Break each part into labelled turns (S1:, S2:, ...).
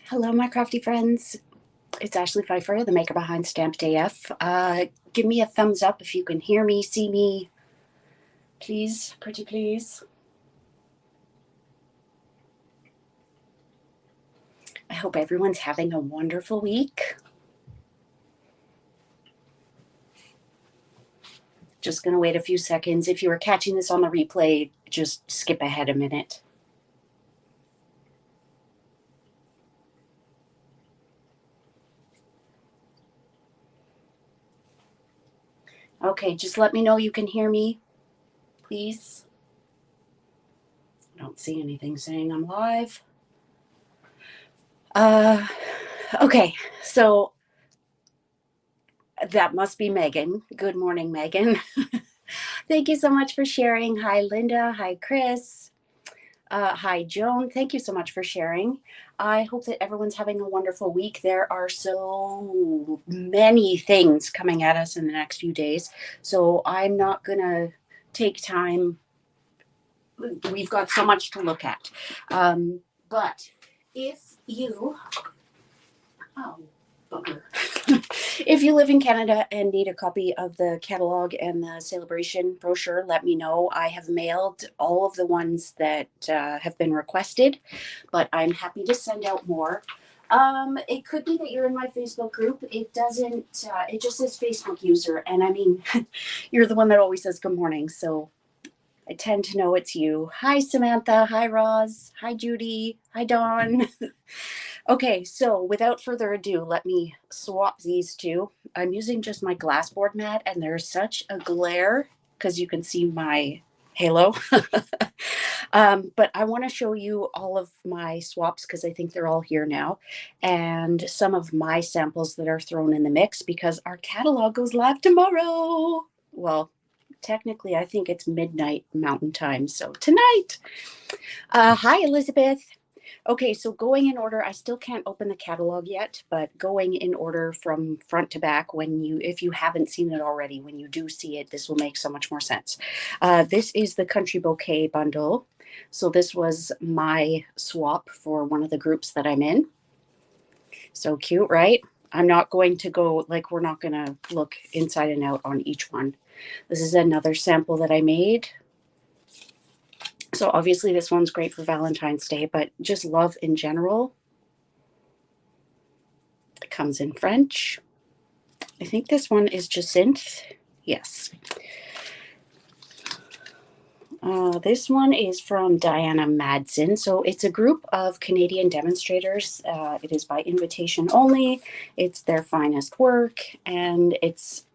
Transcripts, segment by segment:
S1: Hello, my crafty friends. It's Ashley Pfeiffer, the maker behind Stamped AF. Give me a thumbs up if you can hear me, see me, please, pretty please. I hope everyone's having a wonderful week. Just going to wait a few seconds. If you are catching this on the replay, just skip ahead a minute. Okay, just let me know you can hear me, please. I don't see anything saying I'm live. Okay, so that must be Megan. Good morning, Megan. Thank you so much for sharing. Hi, Linda. Hi, Chris. Hi, Joan. Thank you so much for sharing. I hope that everyone's having a wonderful week. There are so many things coming at us in the next few days. So I'm not going to take time. We've got so much to look at. But if you, oh, bugger. If you live in Canada and need a copy of the catalog and the celebration brochure, let me know. I have mailed all of the ones that have been requested, but I'm happy to send out more. It could be that you're in my Facebook group. It doesn't, it just says Facebook user. And I mean, you're the one that always says good morning. So I tend to know it's you. Hi, Samantha. Hi, Roz. Hi, Judy. Hi, Dawn. Okay, so without further ado, let me swap these two. I'm using just my glassboard mat, and there's such a glare because you can see my halo. But I want to show you all of my swaps because I think they're all here now, and some of my samples that are thrown in the mix because our catalog goes live tomorrow. Well, technically, I think it's midnight Mountain Time, so tonight. Hi, Elizabeth. Okay, so going in order, I still can't open the catalog yet, but going in order from front to back, if you haven't seen it already, when you do see it, this will make so much more sense. This is the Country Bouquet bundle. So this was my swap for one of the groups that I'm in. So cute, right? I'm not going to go, like, we're not going to look inside and out on each one. This is another sample that I made. So obviously this one's great for Valentine's Day, but just love in general. It comes in French. I think this one is Jacinthe. Yes. This one is from Diana Madsen. So it's a group of Canadian demonstrators. It is by invitation only. It's their finest work, and it's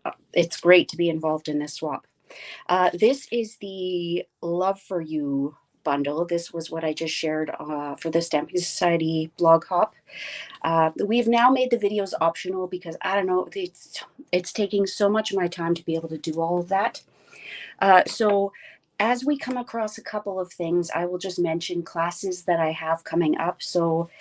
S1: great to be involved in this swap. This is the Love for You bundle. This was what I just shared for the Stamping Society blog hop. We've now made the videos optional because I don't know, it's taking so much of my time to be able to do all of that. So as we come across a couple of things, I will just mention classes that I have coming up. So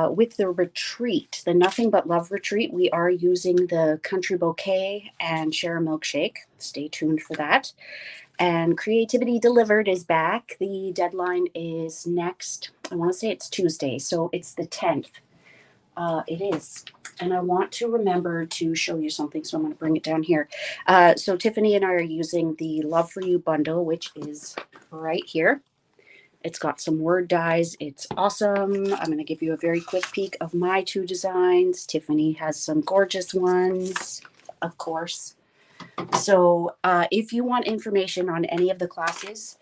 S1: with the retreat, the Nothing But Love retreat, we are using the Country Bouquet and Share A Milkshake. Stay tuned for that. And Creativity Delivered is back. The deadline is next, I want to say it's Tuesday, so it's the 10th. It is. And I want to remember to show you something, so I'm going to bring it down here. So Tiffany and I are using the Love for You bundle, which is right here. It's got some word dies. It's awesome. I'm going to give you a very quick peek of my two designs. Tiffany has some gorgeous ones, of course. So if you want information on any of the classes,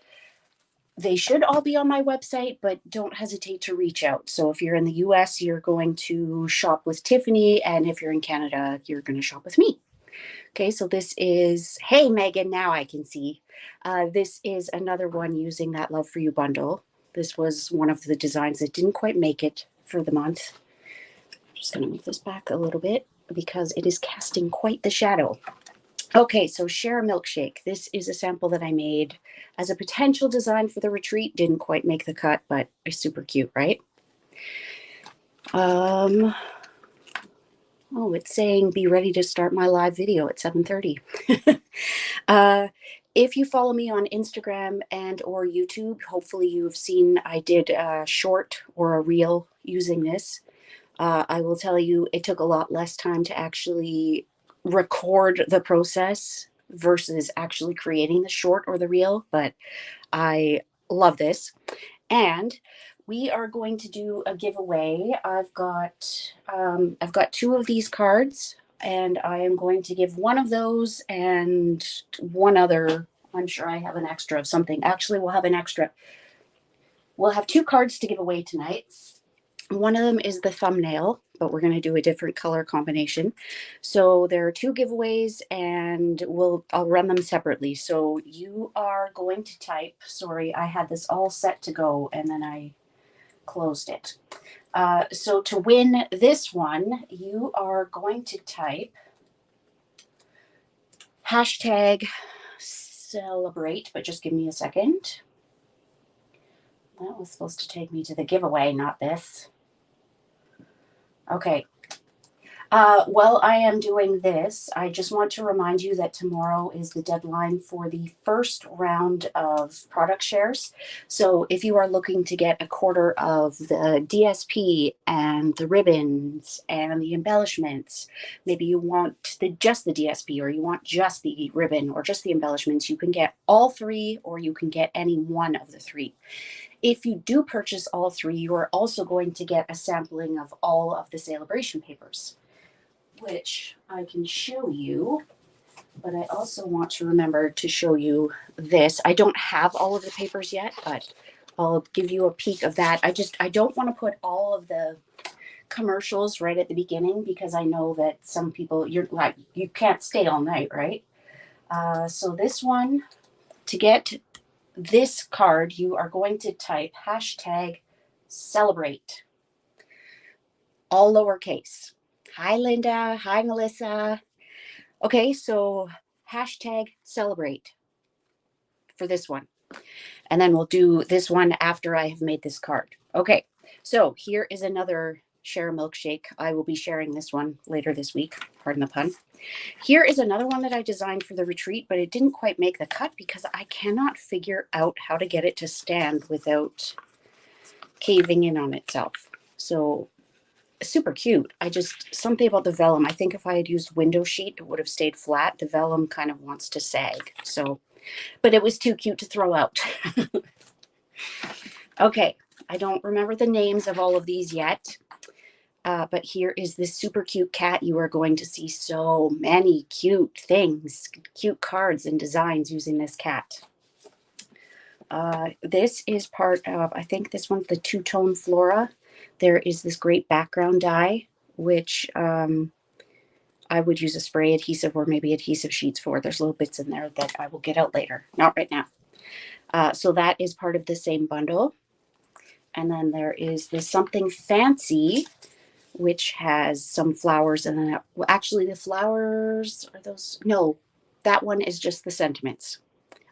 S1: they should all be on my website, but don't hesitate to reach out. So if you're in the US, you're going to shop with Tiffany, and if you're in Canada, you're going to shop with me. Okay, so this is, hey, Megan, now I can see. This is another one using that Love for You bundle. This was one of the designs that didn't quite make it for the month. I'm just going to move this back a little bit because it is casting quite the shadow. Okay, so Share A Milkshake. This is a sample that I made as a potential design for the retreat. Didn't quite make the cut, but it's super cute, right? Oh, it's saying be ready to start my live video at 7:30. If you follow me on Instagram and or YouTube, hopefully you've seen I did a short or a reel using this. I will tell you, it took a lot less time to actually record the process versus actually creating the short or the reel, but I love this. And we are going to do a giveaway. I've got two of these cards, and I am going to give one of those and one other. I'm sure I have an extra of something. Actually, we'll have an extra. We'll have two cards to give away tonight. One of them is the thumbnail, but we're going to do a different color combination. So there are two giveaways, and I'll run them separately. So you are going to type, sorry, I had this all set to go and then I closed it. So to win this one, you are going to type hashtag celebrate, but just give me a second. That was supposed to take me to the giveaway, not this. Okay. While I am doing this, I just want to remind you that tomorrow is the deadline for the first round of product shares. So if you are looking to get a quarter of the DSP and the ribbons and the embellishments, maybe you want just the DSP, or you want just the ribbon or just the embellishments, you can get all three, or you can get any one of the three. If you do purchase all three, you are also going to get a sampling of all of the celebration papers, which I can show you, but I also want to remember to show you this. I don't have all of the papers yet, but I'll give you a peek of that. I don't want to put all of the commercials right at the beginning, because I know that some people, you can't stay all night, right? So this one, to get this card, you are going to type hashtag celebrate, all lowercase. Hi, Linda. Hi, Melissa. Okay, so hashtag celebrate for this one. And then we'll do this one after I have made this card. Okay, so here is another Share A Milkshake. I will be sharing this one later this week. Pardon the pun. Here is another one that I designed for the retreat, but it didn't quite make the cut because I cannot figure out how to get it to stand without caving in on itself. So super cute. Something about the vellum. I think if I had used window sheet, it would have stayed flat. The vellum kind of wants to sag. So, but it was too cute to throw out. Okay, I don't remember the names of all of these yet. But here is this super cute cat. You are going to see so many cute things, cute cards and designs using this cat. This is part of, I think this one's the two-tone flora. There is this great background die, which I would use a spray adhesive or maybe adhesive sheets for. There's little bits in there that I will get out later, not right now. So that is part of the same bundle. And then there is this something fancy, which has some flowers. And then, well, actually the flowers are those, no, that one is just the sentiments.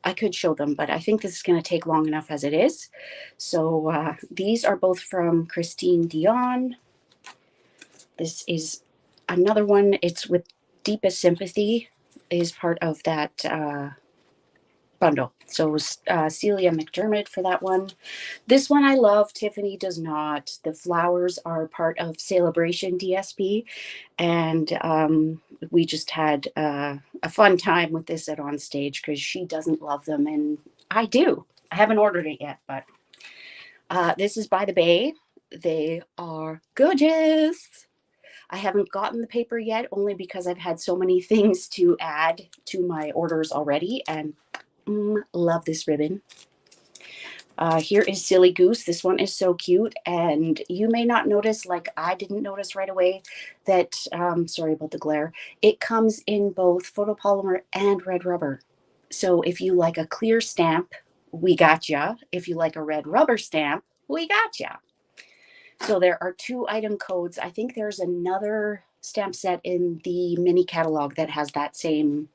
S1: I could show them, but I think this is going to take long enough as it is. So these are both from Christine Dion. This is another one. It's with Deepest Sympathy, is part of that bundle. So Celia McDermott for that one. This one I love. Tiffany does not. The flowers are part of Celebration DSP, and we just had a fun time with this at On Stage because she doesn't love them, and I do. I haven't ordered it yet, but this is by the Bay. They are gorgeous. I haven't gotten the paper yet, only because I've had so many things to add to my orders already, and love this ribbon. Here is Silly Goose. This one is so cute, and you may not notice, like I didn't notice right away, that, sorry about the glare, it comes in both photopolymer and red rubber. So if you like a clear stamp, we got ya. If you like a red rubber stamp, we got ya. So there are 2 item codes. I think there's another stamp set in the mini catalog that has that same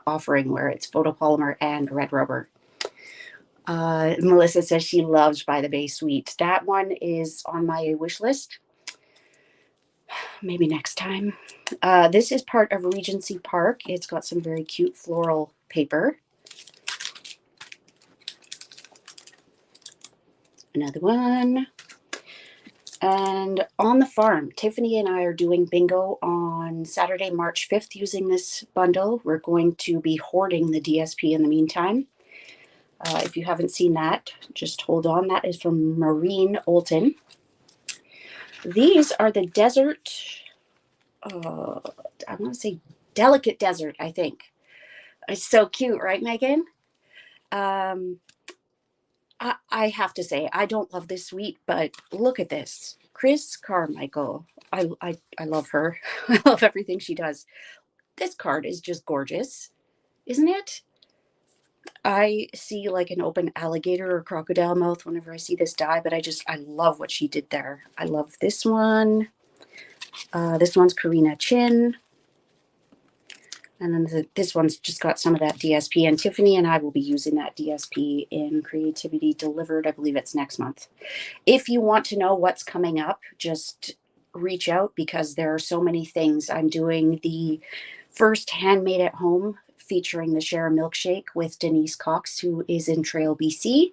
S1: offering where it's photopolymer and red rubber. Melissa says she loves By the Bay Sweet. That one is on my wish list. Maybe next time. This is part of Regency Park. It's got some very cute floral paper. Another one. And on the farm, Tiffany and I are doing bingo on Saturday, March 5th using this bundle. We're going to be hoarding the DSP in the meantime. If you haven't seen that, just hold on. That is from Maureen Olton. These are the desert, I want to say delicate desert, I think. It's so cute, right, Megan? Um, I have to say, I don't love this sweet, but look at this. Chris Carmichael. I love her. I love everything she does. This card is just gorgeous, isn't it? I see like an open alligator or crocodile mouth whenever I see this die, but I love what she did there. I love this one. This one's Karina Chin. And then this one's just got some of that DSP. And Tiffany and I will be using that DSP in Creativity Delivered. I believe it's next month. If you want to know what's coming up, just reach out because there are so many things. I'm doing the first handmade at home featuring the Share A Milkshake with Denise Cox, who is in Trail, BC.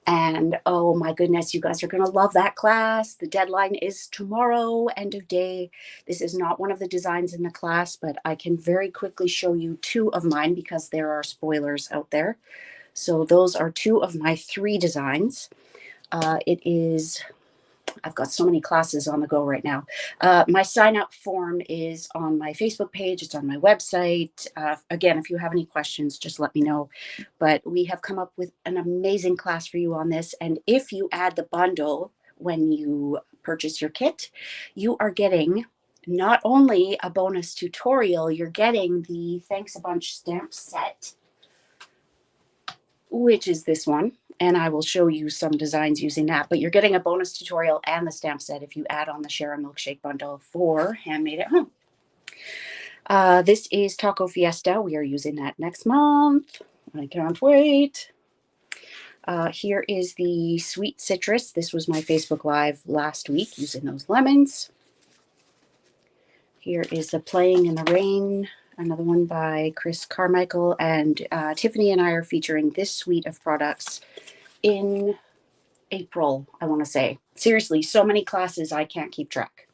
S1: And oh my goodness, you guys are going to love that class. The deadline is tomorrow, end of day. This is not one of the designs in the class, but I can very quickly show you two of mine because there are spoilers out there. So those are two of my three designs. I've got so many classes on the go right now. My sign up form is on my Facebook page. It's on my website. Again, if you have any questions, just let me know. But we have come up with an amazing class for you on this. And if you add the bundle when you purchase your kit, you are getting not only a bonus tutorial, you're getting the Thanks a Bunch stamp set, which is this one. And I will show you some designs using that. But you're getting a bonus tutorial and the stamp set if you add on the Share A Milkshake bundle for Handmade at Home. This is Taco Fiesta. We are using that next month. I can't wait. Here is the Sweet Citrus. This was my Facebook Live last week using those lemons. Here is the Playing in the Rain, another one by Chris Carmichael. And Tiffany and I are featuring this suite of products in April, I want to say. Seriously, so many classes, I can't keep track.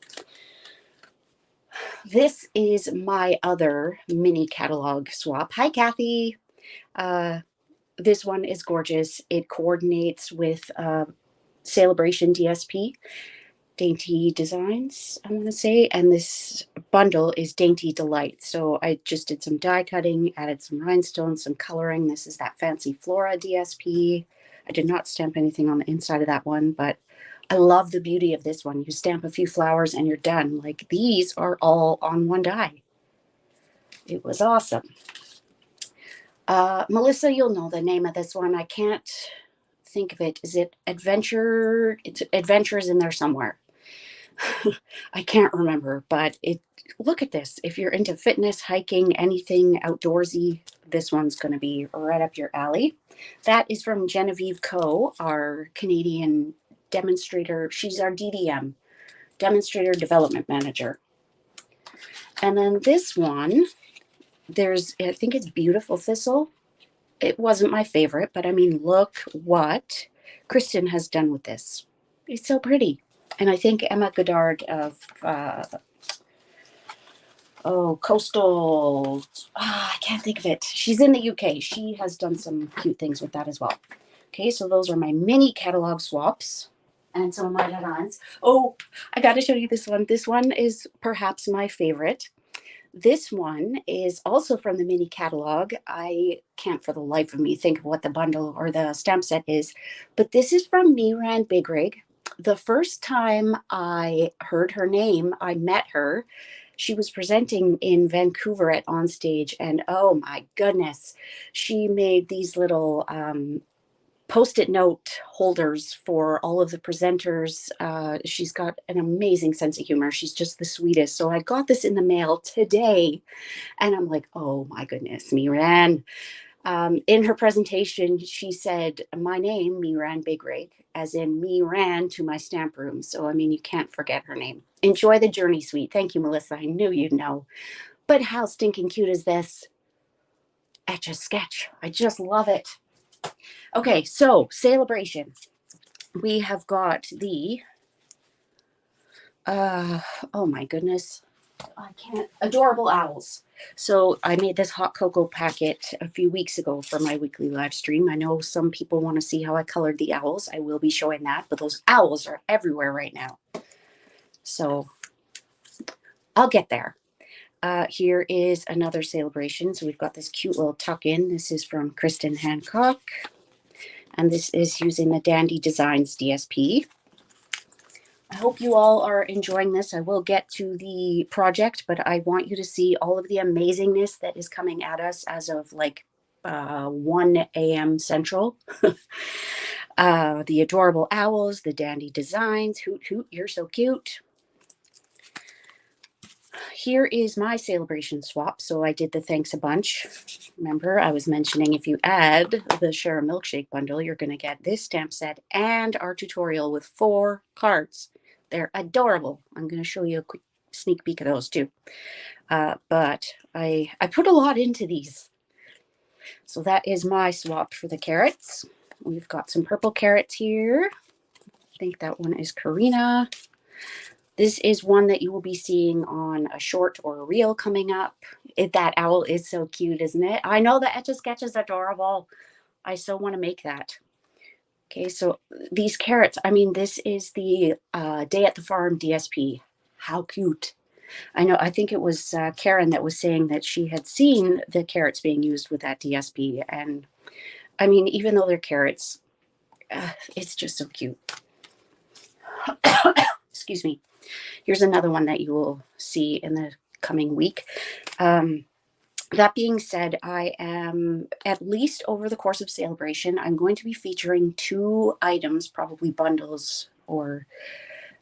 S1: This is my other mini catalog swap. Hi, Kathy. This one is gorgeous. It coordinates with Celebration DSP, Dainty Designs, I want to say. And this bundle is Dainty Delight. So I just did some die cutting, added some rhinestones, some coloring. This is that Fancy Flora DSP. I did not stamp anything on the inside of that one, but I love the beauty of this one. You stamp a few flowers and you're done. Like these are all on one die. It was awesome. Melissa, you'll know the name of this one. I can't think of it. Is it Adventure? It's Adventures in there somewhere. I can't remember, but look at this. If you're into fitness, hiking, anything outdoorsy, this one's going to be right up your alley. That is from Genevieve Coe, our Canadian demonstrator. She's our DDM, Demonstrator Development Manager. And then this one, I think it's Beautiful Thistle. It wasn't my favorite, but I mean, look what Kristen has done with this. It's so pretty. And I think Emma Goddard of Coastal, I can't think of it. She's in the UK. She has done some cute things with that as well. Okay, so those are my mini catalog swaps and some of my designs. Oh, I got to show you this one. This one is perhaps my favorite. This one is also from the mini catalog. I can't for the life of me think of what the bundle or the stamp set is, but this is from Miran Big Rig. The first time I heard her name, I met her. She was presenting in Vancouver at Onstage, and oh my goodness, she made these little Post-it note holders for all of the presenters. She's got an amazing sense of humor. She's just the sweetest. So I got this in the mail today, and I'm like, oh my goodness, Miran. In her presentation, she said, my name, Miran Big Rig, as in me ran to my stamp room. So, I mean, you can't forget her name. Enjoy the journey, sweet. Thank you, Melissa. I knew you'd know. But how stinking cute is this? Etch a Sketch. I just love it. Okay, so Celebration. We have got the Oh my goodness. I can't. Adorable owls. So I made this hot cocoa packet a few weeks ago for my weekly live stream. I know some people want to see how I colored the owls. I will be showing that, but those owls are everywhere right now. So I'll get there. Here is another celebration. So we've got this cute little tuck in. This is from Kristen Hancock. And this is using the Dandy Designs DSP. I hope you all are enjoying this. I will get to the project, but I want you to see all of the amazingness that is coming at us as of like 1 a.m. Central. The adorable owls, the dandy designs. Hoot, hoot, you're so cute. Here is my celebration swap. So I did the thanks a bunch. Remember, I was mentioning if you add the Share A Milkshake bundle, you're going to get this stamp set and our tutorial with 4 cards. They're adorable. I'm going to show you a quick sneak peek of those too. But I put a lot into these. So that is my swap for the carrots. We've got some purple carrots here. I think that one is Karina. This is one that you will be seeing on a short or a reel coming up. That owl is so cute, isn't it? I know the Etch-a-Sketch is adorable. I so want to make that. Okay, so these carrots, I mean, this is the Day at the Farm DSP. How cute. I know, I think it was Karen that was saying that she had seen the carrots being used with that DSP. And I mean, even though they're carrots, it's just so cute. Excuse me. Here's another one that you will see in the coming week. That being said, I am, at least over the course of celebration, I'm going to be featuring 2 items, probably bundles, or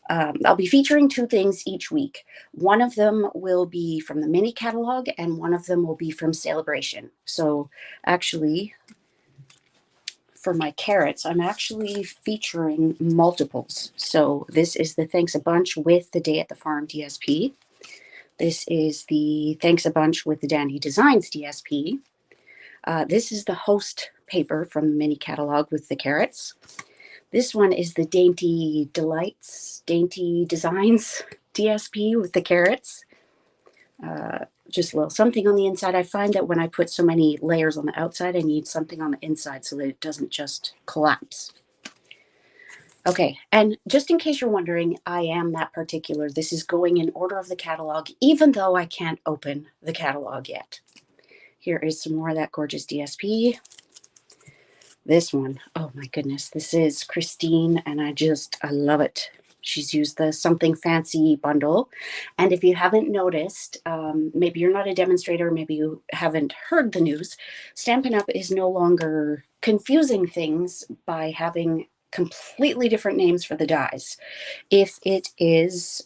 S1: I'll be featuring 2 things each week. One of them will be from the mini catalog and one of them will be from celebration. So actually, for my carrots, I'm actually featuring multiples. So this is the Thanks a Bunch with the Day at the Farm DSP. This is the Thanks a Bunch with the Dandy Designs DSP. This is the host paper from the mini catalog with the carrots. This one is the Dainty Delights, Dainty Designs DSP with the carrots. Just a little something on the inside. I find that when I put so many layers on the outside, I need something on the inside so that it doesn't just collapse. Okay, and just in case you're wondering, I am that particular. This is going in order of the catalog, even though I can't open the catalog yet. Here is some more of that gorgeous DSP. This one, oh my goodness, this is Christine, and I love it. She's used the Something Fancy bundle. And if you haven't noticed, maybe you're not a demonstrator, maybe you haven't heard the news, Stampin' Up! Is no longer confusing things by having completely different names for the dies. If it is,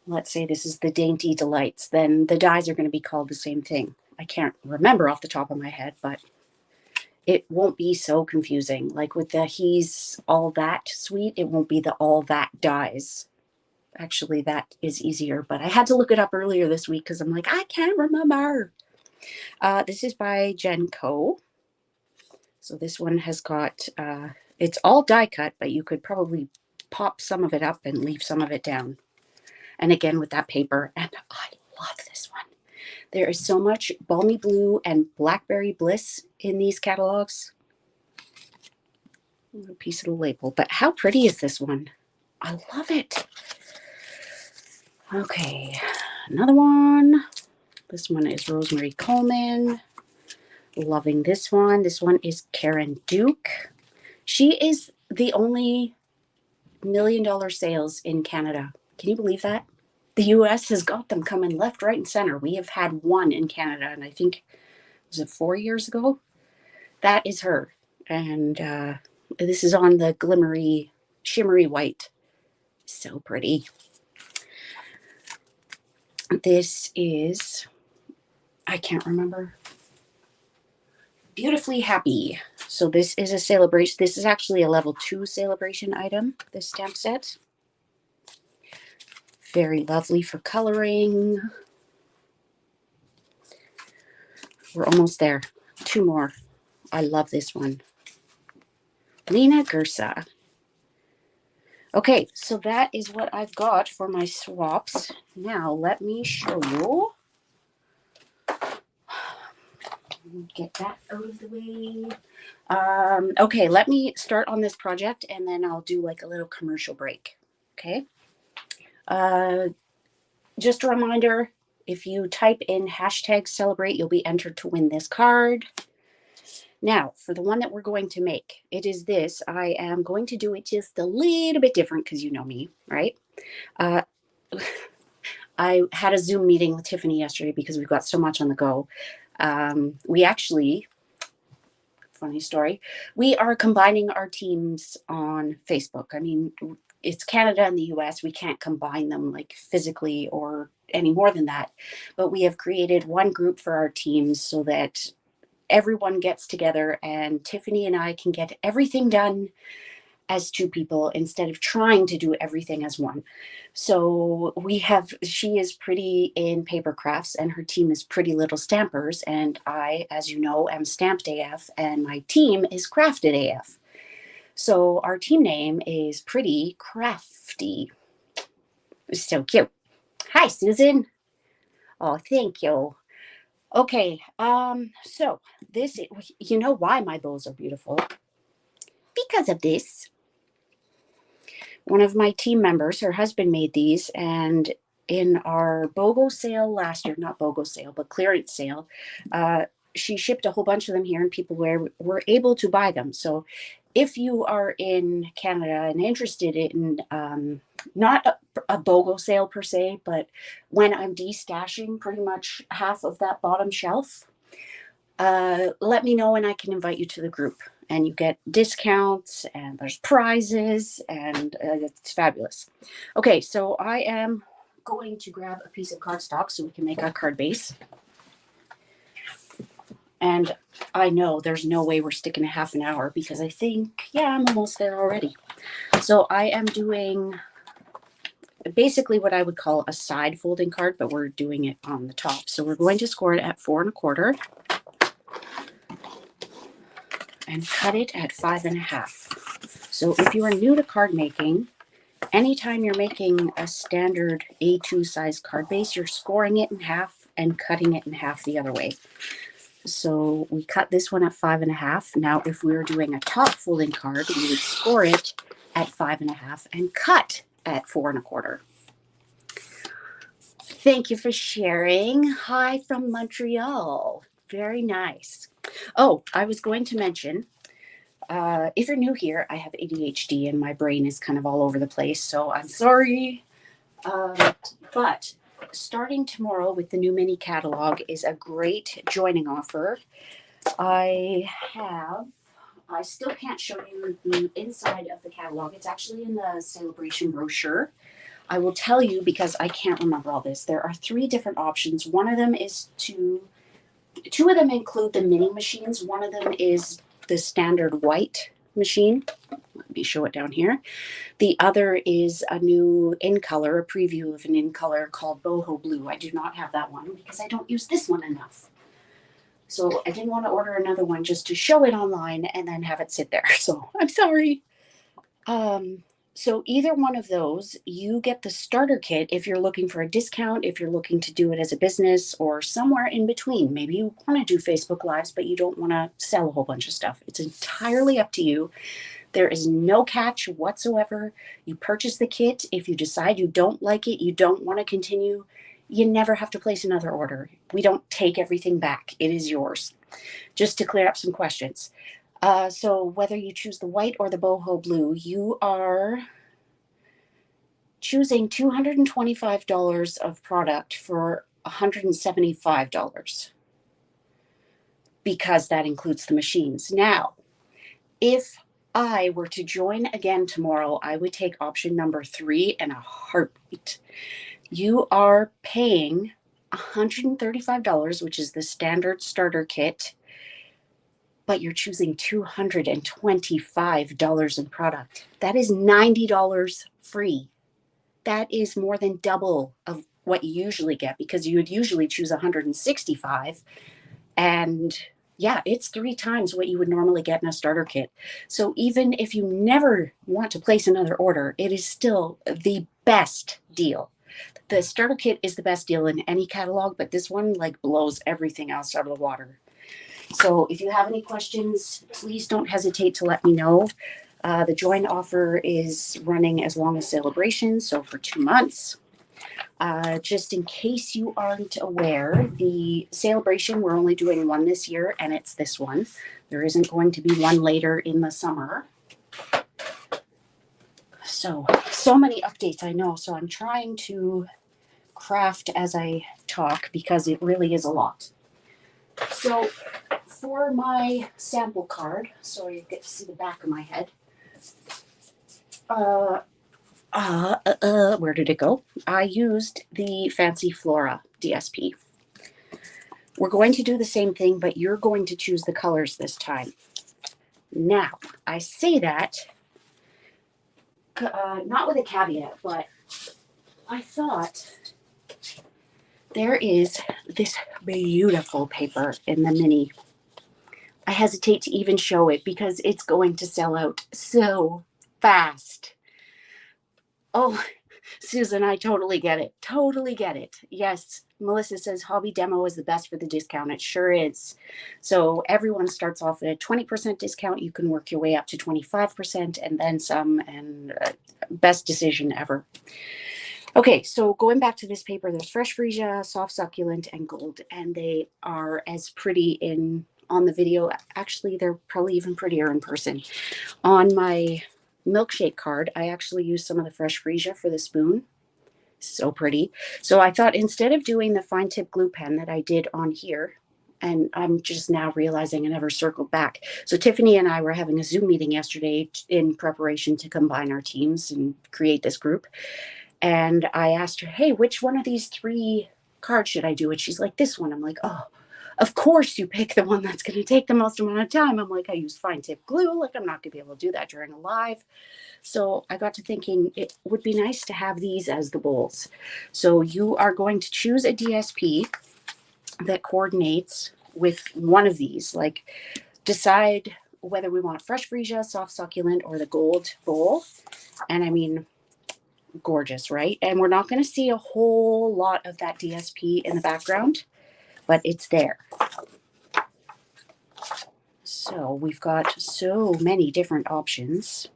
S1: let's say this is the Dainty Delights, then the dies are going to be called the same thing. I can't remember off the top of my head, but it won't be so confusing. Like with the He's All That suite, it won't be the All That dies. Actually, that is easier, but I had to look it up earlier this week because I'm like, I can't remember. This is by Jen Co. So this one has got, it's all die cut, but you could probably pop some of it up and leave some of it down. And again, with that paper, and I love this one. There is so much Balmy Blue and Blackberry Bliss in these catalogs. A piece of the label, but how pretty is this one? I love it. Okay, another one. This one is Rosemary Coleman. Loving this one. This one is Karen Duke. She is the only $1 million sales in Canada. Can you believe that? The US has got them coming left, right, and center. We have had one in Canada, and I think, was it 4 years ago? That is her. And this is on the glimmery, shimmery white. So pretty. This is, I can't remember. Beautifully Happy. So this is a celebration. This is actually a level 2 celebration item, this stamp set. Very lovely for coloring. We're almost there. 2 more. I love this one. Lena Gersa. Okay, so that is what I've got for my swaps. Now let me show you. Get that out of the way. Okay, let me start on this project and then I'll do like a little commercial break. Okay. Just a reminder, if you type in hashtag celebrate, you'll be entered to win this card. Now, for the one that we're going to make, it is this. I am going to do it just a little bit different because you know me, right? Uh, I had a Zoom meeting with Tiffany yesterday because we've got so much on the go. We actually, funny story, we are combining our teams on Facebook. I mean, it's Canada and the US. We can't combine them like physically or any more than that. But we have created one group for our teams so that everyone gets together and Tiffany and I can get everything done as two people instead of trying to do everything as one. So she is pretty in paper crafts and her team is Pretty Little Stampers. And I, as you know, am Stamped AF and my team is Crafted AF. So our team name is Pretty Crafty. So cute. Hi, Susan. Oh, thank you. Okay, so this, you know why my bows are beautiful? Because of this. One of my team members, her husband made these, and in our BOGO sale last year, not BOGO sale, but clearance sale, she shipped a whole bunch of them here and people were able to buy them. So if you are in Canada and interested in not a BOGO sale per se, but when I'm destashing pretty much half of that bottom shelf, let me know and I can invite you to the group. And you get discounts and there's prizes and it's fabulous. Okay, so I am going to grab a piece of cardstock so we can make our card base. And I know there's no way we're sticking a half an hour because I think, yeah, I'm almost there already. So I am doing basically what I would call a side folding card, but we're doing it on the top. So we're going to score it at 4 1/4. And cut it at 5 1/2. So if you are new to card making, anytime you're making a standard A2 size card base, you're scoring it in half and cutting it in half the other way. So we cut this one at 5 1/2. Now, if we were doing a top folding card, we would score it at 5 1/2 and cut at 4 1/4. Thank you for sharing. Hi from Montreal. Very nice. Oh, I was going to mention, if you're new here, I have ADHD and my brain is kind of all over the place, so I'm sorry. But starting tomorrow with the new mini catalog is a great joining offer. I still can't show you the inside of the catalog. It's actually in the celebration brochure. I will tell you because I can't remember all this. There are 3 different options. One of them is two of them include the mini machines. One of them is the standard white machine. Let me show it down here. The other is a new in color, a preview of an in color called Boho Blue. I do not have that one because I don't use this one enough. So I didn't want to order another one just to show it online and then have it sit there. So I'm sorry. So either one of those, you get the starter kit if you're looking for a discount, if you're looking to do it as a business or somewhere in between. Maybe you want to do Facebook Lives, but you don't want to sell a whole bunch of stuff. It's entirely up to you. There is no catch whatsoever. You purchase the kit. If you decide you don't like it, you don't want to continue, you never have to place another order. We don't take everything back. It is yours. Just to clear up some questions. So whether you choose the white or the boho blue, you are choosing $225 of product for $175 because that includes the machines. Now, if I were to join again tomorrow, I would take option number 3 in a heartbeat. You are paying $135, which is the standard starter kit, but you're choosing $225 in product. That is $90 free. That is more than double of what you usually get because you would usually choose $165 and Yeah, it's 3 times what you would normally get in a starter kit. So even if you never want to place another order, it is still the best deal. The starter kit is the best deal in any catalog, but this one like blows everything else out of the water. So if you have any questions, please don't hesitate to let me know. The joint offer is running as long as Celebration, so for 2 months. Just in case you aren't aware, the Celebration, we're only doing one this year, and it's this one. There isn't going to be one later in the summer. So many updates, I know. So I'm trying to craft as I talk because it really is a lot. So for my sample card, so you get to see the back of my head. Where did it go? I used the Fancy Flora DSP. We're going to do the same thing, but you're going to choose the colors this time. Now, I say that not with a caveat, but I thought there is this beautiful paper in the mini. I hesitate to even show it because it's going to sell out so fast. Oh, Susan, I totally get it. Totally get it. Yes, Melissa says hobby demo is the best for the discount. It sure is. So everyone starts off at a 20% discount. You can work your way up to 25% and then some, and best decision ever. Okay, so going back to this paper, there's fresh freesia, soft succulent, and gold, and they are as pretty on the video. Actually, they're probably even prettier in person. On my milkshake card, I actually used some of the fresh freesia for the spoon. So pretty. So I thought instead of doing the fine tip glue pen that I did on here, and I'm just now realizing I never circled back. So Tiffany and I were having a Zoom meeting yesterday in preparation to combine our teams and create this group. And I asked her, hey, which one of these 3 cards should I do? And she's like, this one. I'm like, oh, of course you pick the one that's going to take the most amount of time. I'm like, I use fine tip glue. Like, I'm not going to be able to do that during a live. So I got to thinking it would be nice to have these as the bowls. So you are going to choose a DSP that coordinates with one of these. Like, decide whether we want fresh freesia, soft succulent, or the gold bowl. And I mean, gorgeous, right? And we're not going to see a whole lot of that DSP in the background, but it's there. So we've got so many different options.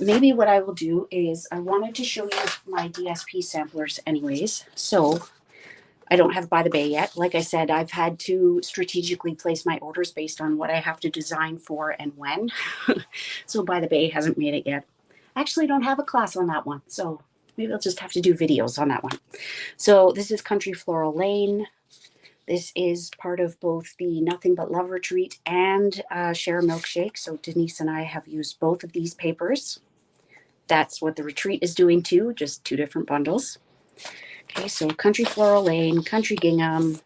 S1: Maybe what I will do is I wanted to show you my DSP samplers anyways. So I don't have By the Bay yet. Like I said, I've had to strategically place my orders based on what I have to design for and when. So By the Bay hasn't made it yet. I actually don't have a class on that one. So maybe I'll just have to do videos on that one. So this is Country Floral Lane. This is part of both the Nothing But Love Retreat and Share A Milkshake. So Denise and I have used both of these papers. That's what the retreat is doing too, just 2 different bundles. Okay, so Country Floral Lane, Country Gingham,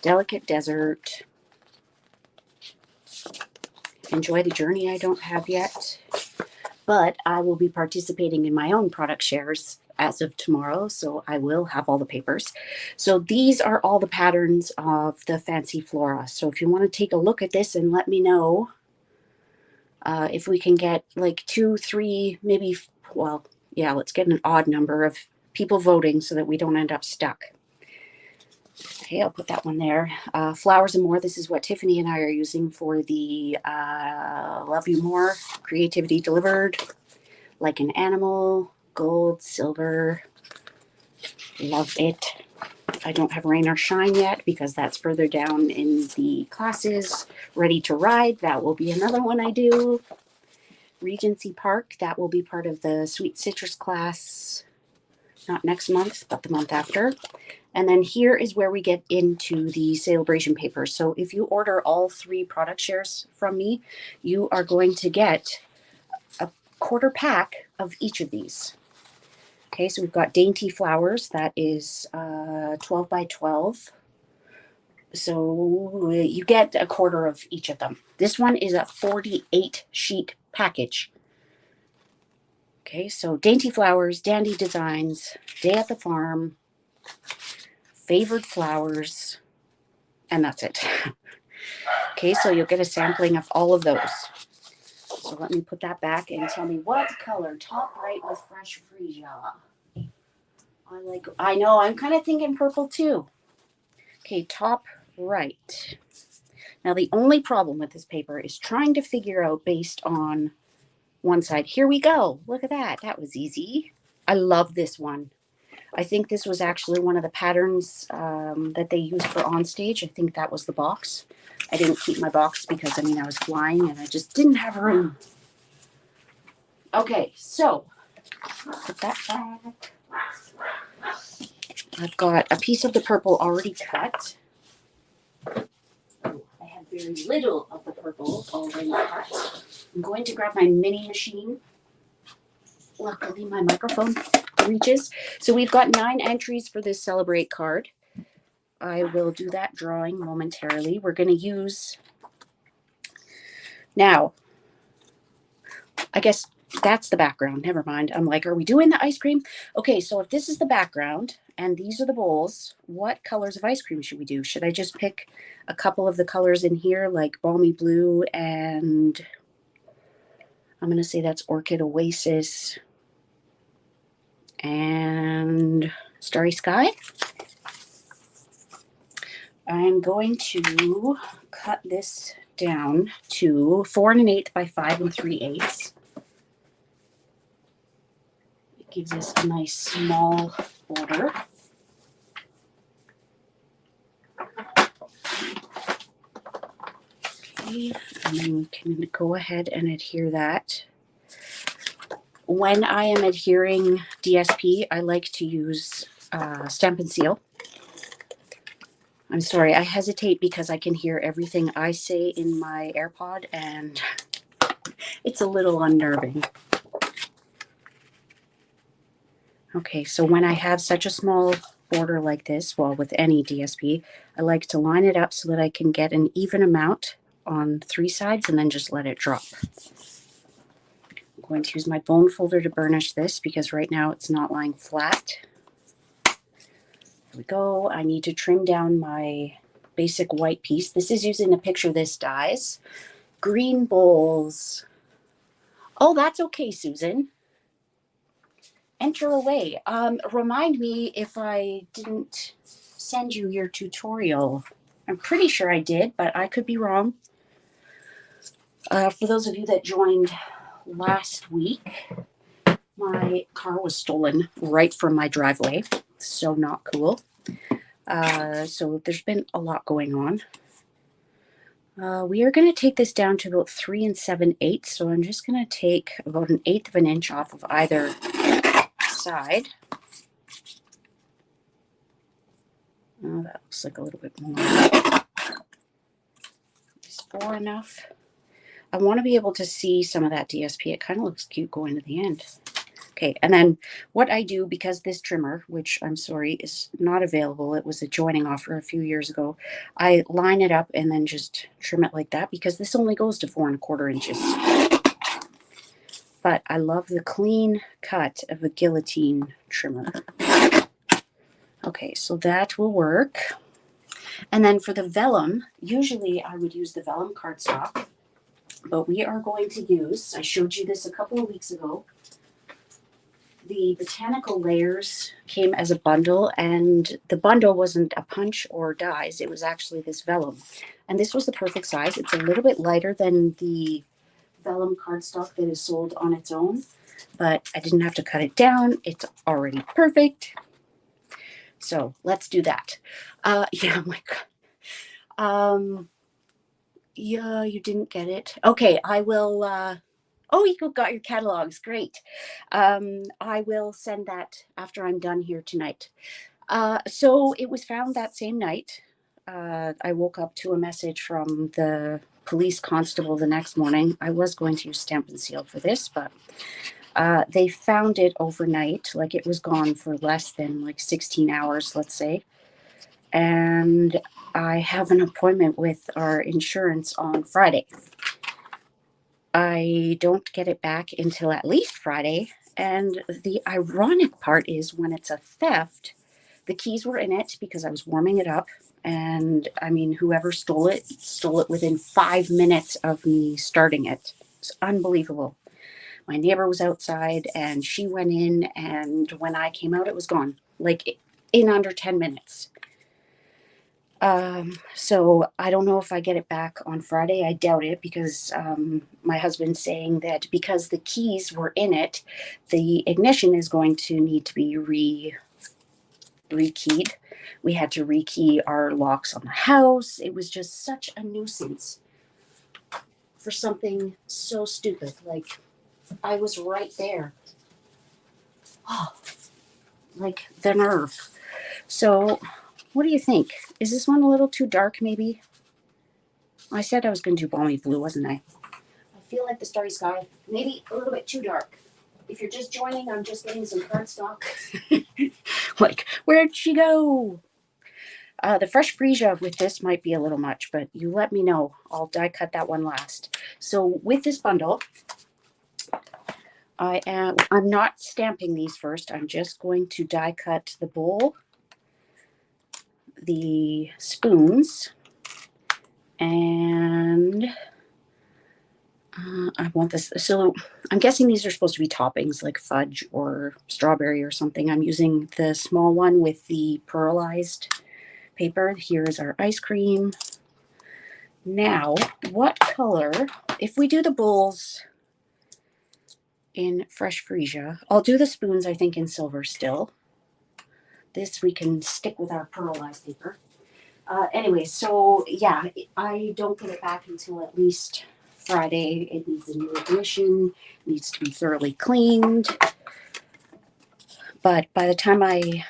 S1: Delicate Desert, Enjoy the Journey I don't have yet, but I will be participating in my own product shares as of tomorrow, so I will have all the papers. So these are all the patterns of the Fancy Flora. So if you want to take a look at this and let me know if we can get like 2, 3, maybe, well, yeah, let's get an odd number of people voting so that we don't end up stuck. Okay, I'll put that one there. Flowers and More. This is what Tiffany and I are using for the Love You More, Creativity Delivered, Like an Animal, gold, silver. Love it. I don't have Rain or Shine yet because that's further down in the classes. Ready to Ride. That will be another one I do. Regency Park. That will be part of the Sweet Citrus class. Not next month, but the month after. And then here is where we get into the celebration papers. So if you order all 3 product shares from me, you are going to get a quarter pack of each of these. Okay, so we've got Dainty Flowers. That is 12 by 12. So you get a quarter of each of them. This one is a 48 sheet package. Okay, so Dainty Flowers, Dandy Designs, Day at the Farm, favored flowers, and that's it. Okay, so you'll get a sampling of all of those. So let me put that back and tell me what color. Top right with fresh freesia. I know, I'm kind of thinking purple too. Okay, top right. Now the only problem with this paper is trying to figure out based on one side. Here we go. Look at that. That was easy. I love this one. I think this was actually one of the patterns that they used for on stage. I think that was the box. I didn't keep my box because, I was flying and I just didn't have room. Okay, so put that back. I've got a piece of the purple already cut. I have very little of the purple already cut. I'm going to grab my mini machine. Luckily, my microphone reaches. So we've got 9 entries for this Celebrate card. I will do that drawing momentarily. We're going to use... Now, I guess that's the background. Never mind. I'm like, are we doing the ice cream? Okay, so if this is the background and these are the bowls, what colors of ice cream should we do? Should I just pick a couple of the colors in here, like Balmy Blue and I'm going to say that's Orchid Oasis and Starry Sky? I'm going to cut this down to 4 1/8 by 5 3/8. It gives us a nice small border. Okay, and then we can go ahead and adhere that. When I am adhering DSP, I like to use Stampin' Seal. I'm sorry, I hesitate because I can hear everything I say in my AirPod and it's a little unnerving. Okay, so when I have such a small border like this, well, with any DSP, I like to line it up so that I can get an even amount on 3 sides and then just let it drop. I'm going to use my bone folder to burnish this because right now it's not lying flat. Here we go. I need to trim down my basic white piece. This is using a Picture This dies. Green bowls. Oh, that's okay, Susan. Enter away. Remind me if I didn't send you your tutorial. I'm pretty sure I did, but I could be wrong. For those of you that joined last week, my car was stolen right from my driveway. So not cool. So there's been a lot going on. We are going to take this down to about 3 7/8. So I'm just going to take about 1/8 of an inch off of either side. Oh, that looks like a little bit more. Is 4 enough? I want to be able to see some of that DSP. It kind of looks cute going to the end. Okay, and then what I do, because this trimmer, which I'm sorry is not available, it was a joining offer a few years ago, I line it up and then just trim it like that because this only goes to 4 1/4 inches. But I love the clean cut of the guillotine trimmer. Okay, so that will work. And then for the vellum, usually I would use the vellum cardstock, but we are going to use, I showed you this a couple of weeks ago, the botanical layers came as a bundle, and the bundle wasn't a punch or dies, it was actually this vellum. And this was the perfect size. It's a little bit lighter than the vellum cardstock that is sold on its own, but I didn't have to cut it down. It's already perfect. So let's do that. Yeah, oh my God. Yeah, you didn't get it. Okay, I will. Oh, you got your catalogs. Great. I will send that after I'm done here tonight. So it was found that same night. I woke up to a message from the police constable the next morning. I was going to use Stampin' Seal for this, but they found it overnight. Like it was gone for less than like 16 hours, let's say. And I have an appointment with our insurance on Friday. I don't get it back until at least Friday. And the ironic part is when it's a theft, The keys were in it because I was warming it up. And I mean, whoever stole it within 5 minutes of me starting it. It's unbelievable. My neighbor was outside and she went in, and when I came out, it was gone, like in under 10 minutes. So I don't know if I get it back on Friday. I doubt it because my husband's saying that because the keys were in it, the ignition is going to need to be rekeyed. We had to rekey our locks on the house. It was just such a nuisance for something so stupid. Like, I was right there. Oh, like the nerve. So, what do you think? Is this one a little too dark, maybe? I said I was going to do balmy blue, wasn't I? I feel like the starry sky, maybe a little bit too dark. If you're just joining, I'm just getting some cardstock. Like, where'd she go? The fresh freesia with this might be a little much, but you let me know. I'll die cut that one last. So with this bundle, I'm not stamping these first. I'm just going to die cut the bowl, the spoons, and I want this. So I'm guessing these are supposed to be toppings like fudge or strawberry or something. I'm using the small one with the pearlized paper. Here's our ice cream. Now, what color, if we do the bowls in fresh freesia, I'll do the spoons, I think, in silver still. This we can stick with our pearlized paper. Anyway, so yeah, I don't get it back until at least Friday. It needs a new ignition, needs to be thoroughly cleaned. But by the time I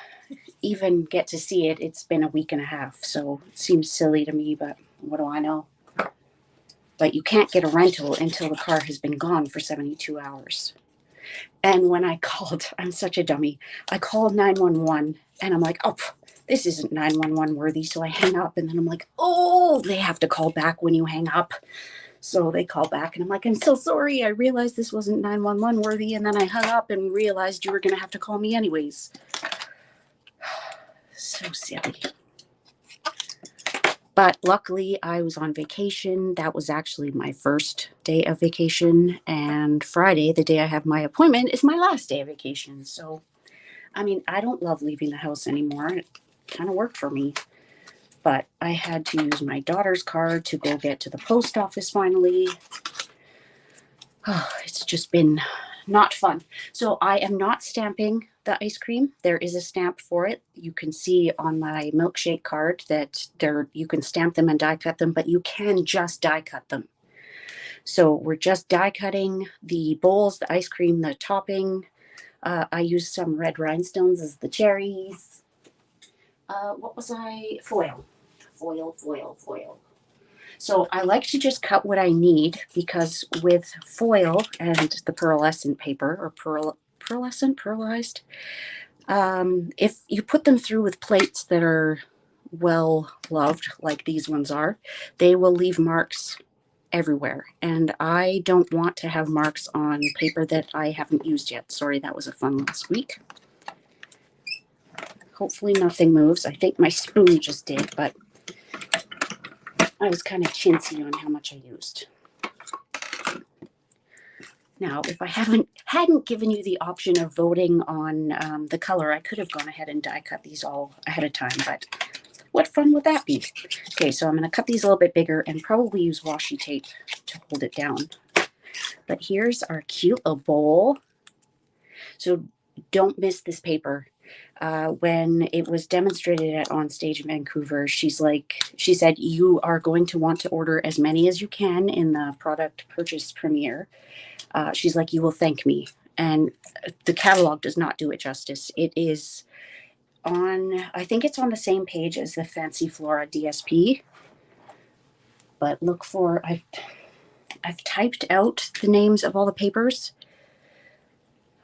S1: even get to see it, it's been a week and a half. So it seems silly to me, but what do I know? But you can't get a rental until the car has been gone for 72 hours. And when I called, I'm such a dummy. I called 911 and I'm like, oh, this isn't 911 worthy. So I hang up and then I'm like, oh, they have to call back when you hang up. So they call back and I'm like, I'm so sorry. I realized this wasn't 911 worthy. And then I hung up and realized you were going to have to call me anyways. So silly. But luckily, I was on vacation. That was actually my first day of vacation. And Friday, the day I have my appointment, is my last day of vacation. So, I mean, I don't love leaving the house anymore. It kind of worked for me. But I had to use my daughter's car to go get to the post office finally. Oh, it's just been not fun. So I am not stamping the ice cream. There is a stamp for it. You can see on my milkshake card that you can stamp them and die cut them, but you can just die cut them. So we're just die cutting the bowls, the ice cream, the topping. I used some red rhinestones as the cherries. What was I? Foil. So I like to just cut what I need because with foil and the pearlescent paper or pearlized, if you put them through with plates that are well loved, like these ones are, they will leave marks everywhere. And I don't want to have marks on paper that I haven't used yet. Sorry, that was a fun little squeak. Hopefully nothing moves. I think my spoon just did, but I was kind of chintzy on how much I used. Now, if I hadn't given you the option of voting on the color, I could have gone ahead and die cut these all ahead of time, but what fun would that be? Okay, so I'm going to cut these a little bit bigger and probably use washi tape to hold it down. But here's our cute little bowl. So don't miss this paper. When it was demonstrated at On Stage in Vancouver, she said, you are going to want to order as many as you can in the product purchase premiere. She's like, you will thank me. And the catalog does not do it justice. It is I think it's on the same page as the Fancy Flora DSP. But look for, I've typed out the names of all the papers.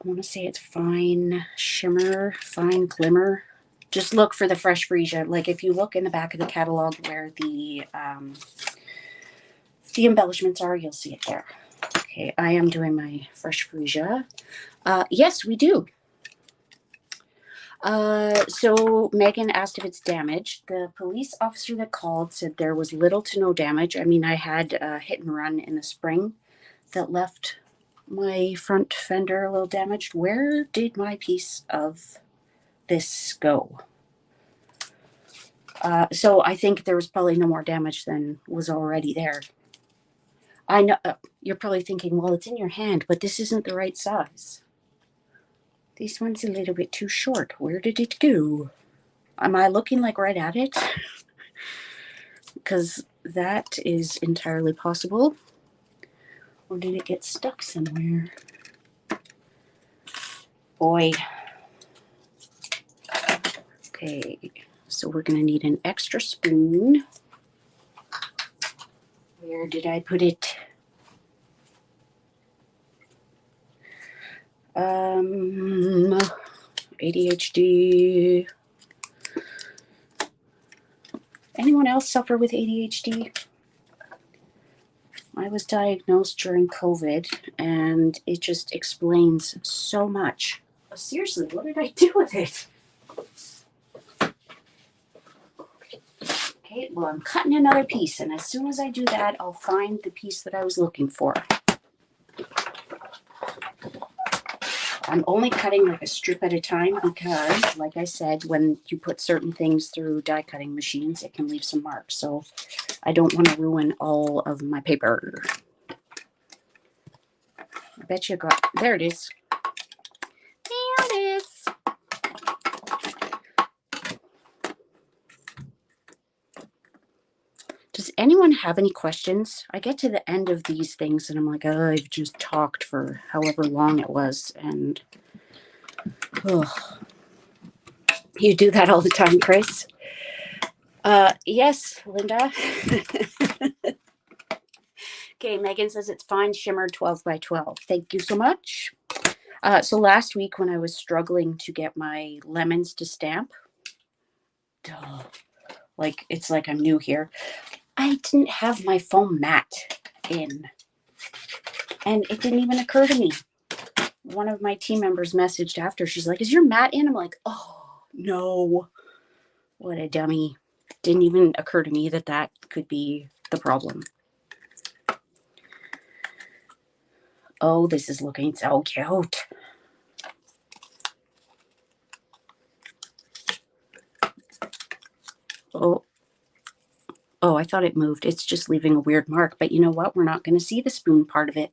S1: I want to say it's Fine Shimmer, Fine Glimmer. Just look for the fresh freesia. Like if you look in the back of the catalog where the embellishments are, you'll see it there. Okay, I am doing my fresh freesia. Yes, we do. So Megan asked if it's damaged. The police officer that called said there was little to no damage. I mean, I had a hit and run in the spring that left my front fender a little damaged. Where did my piece of this go? So I think there was probably no more damage than was already there. I know you're probably thinking, well, it's in your hand, but this isn't the right size. This one's a little bit too short. Where did it go? Am I looking like right at it? Because that is entirely possible. Or did it get stuck somewhere? Boy. Okay, so we're going to need an extra spoon. Where did I put it? ADHD. Anyone else suffer with ADHD? I was diagnosed during COVID, and it just explains so much. Seriously, what did I do with it? Okay, well, I'm cutting another piece, and as soon as I do that, I'll find the piece that I was looking for. I'm only cutting like a strip at a time because, like I said, when you put certain things through die cutting machines, it can leave some marks. So I don't want to ruin all of my paper. I bet you got, there it is. There it is. Does anyone have any questions? I get to the end of these things and I'm like, oh, I've just talked for however long it was. And you do that all the time, Chris? Yes, Linda. Okay, Megan says it's fine shimmer 12 by 12. Thank you so much. So last week when I was struggling to get my lemons to stamp, like it's like I'm new here, I didn't have my foam mat in. And it didn't even occur to me. One of my team members messaged after. She's like, is your mat in? I'm like, oh, no. What a dummy. Didn't even occur to me that that could be the problem. Oh, this is looking so cute. Oh, I thought it moved. It's just leaving a weird mark. But you know what? We're not going to see the spoon part of it.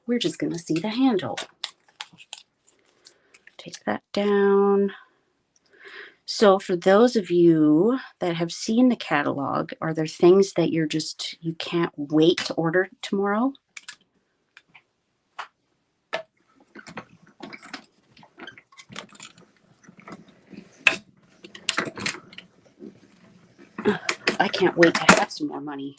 S1: We're just going to see the handle. Take that down. So for those of you that have seen the catalog, are there things that you can't wait to order tomorrow? I can't wait to have some more money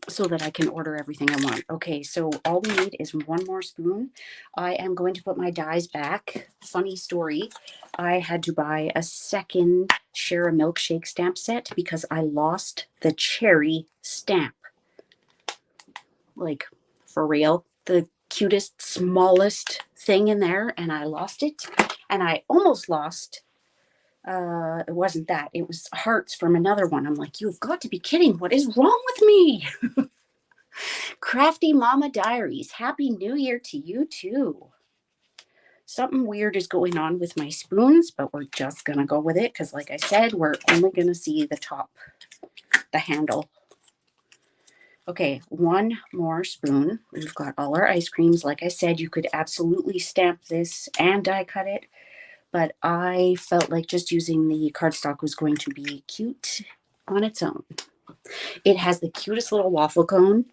S1: so that I can order everything I want. Okay, so all we need is one more spoon. I am going to put my dies back. Funny story, I had to buy a second Share A Milkshake stamp set because I lost the cherry stamp. Like, for real. The cutest, smallest thing in there, and I lost it. And I almost lost it wasn't that. It was hearts from another one. I'm like, you've got to be kidding. What is wrong with me? Crafty Mama Diaries. Happy New Year to you too. Something weird is going on with my spoons, but we're just going to go with it because, like I said, we're only going to see the top, the handle. Okay, one more spoon. We've got all our ice creams. Like I said, you could absolutely stamp this and die cut it. But I felt like just using the cardstock was going to be cute on its own. It has the cutest little waffle cone.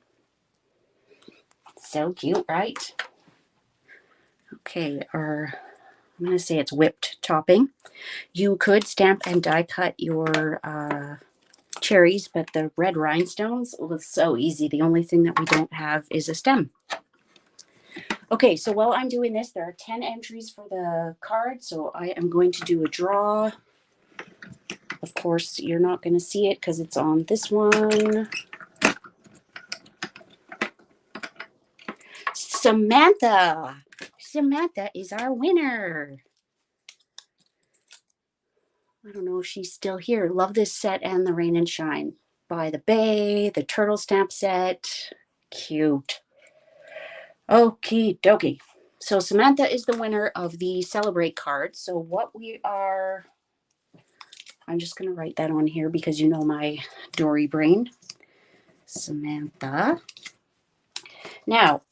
S1: So cute, right? Okay, I'm going to say it's whipped topping. You could stamp and die cut your cherries, but the red rhinestones was so easy. The only thing that we don't have is a stem. Okay, so while I'm doing this, there are 10 entries for the card, so I am going to do a draw. Of course, you're not going to see it because it's on this one. Samantha. Samantha is our winner. I don't know if she's still here. Love this set and the Rain and Shine by the Bay, the turtle stamp set. Cute. Okie dokie. So Samantha is the winner of the Celebrate card. So what we are, I'm just going to write that on here because you know my Dory brain. Samantha. Now,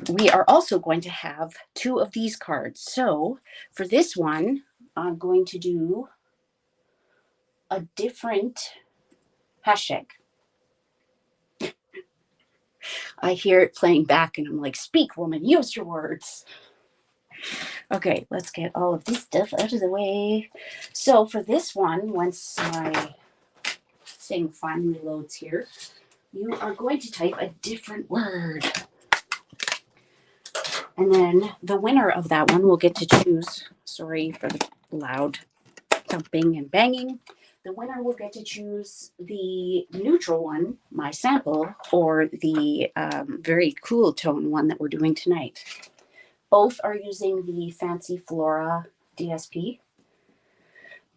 S1: we are also going to have 2 of these cards. So for this one, I'm going to do a different hashtag. I hear it playing back and I'm like, speak, woman, use your words. Okay, let's get all of this stuff out of the way. So for this one, once my thing finally loads here, you are going to type a different word. And then the winner of that one will get to choose, sorry for the loud thumping and banging. The winner will get to choose the neutral one, my sample, or the very cool tone one that we're doing tonight. Both are using the Fancy Flora DSP.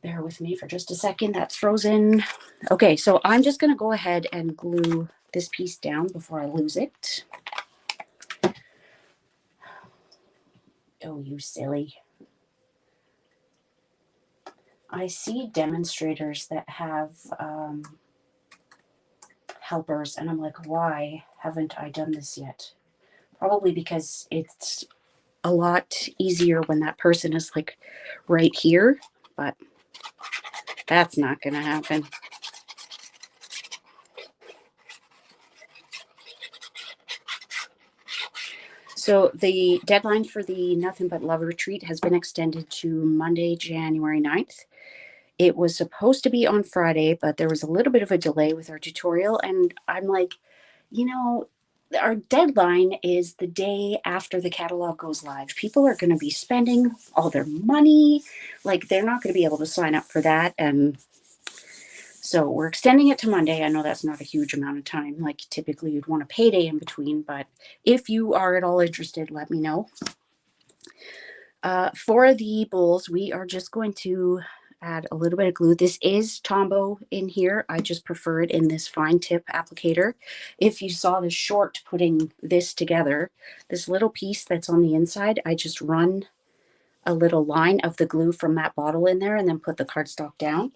S1: Bear with me for just a second. That's frozen. Okay, so I'm just going to go ahead and glue this piece down before I lose it. Oh, you silly. I see demonstrators that have helpers, and I'm like, why haven't I done this yet? Probably because it's a lot easier when that person is like right here, but that's not going to happen. So the deadline for the Nothing But Love retreat has been extended to Monday, January 9th. It was supposed to be on Friday, but there was a little bit of a delay with our tutorial. And I'm like, you know, our deadline is the day after the catalog goes live. People are going to be spending all their money. Like, they're not going to be able to sign up for that. And so we're extending it to Monday. I know that's not a huge amount of time. Like, typically you'd want a payday in between, but if you are at all interested, let me know. For the bowls, we are just going to add a little bit of glue. This is Tombow in here. I just prefer it in this fine tip applicator. If you saw the short putting this together, this little piece that's on the inside, I just run a little line of the glue from that bottle in there and then put the cardstock down.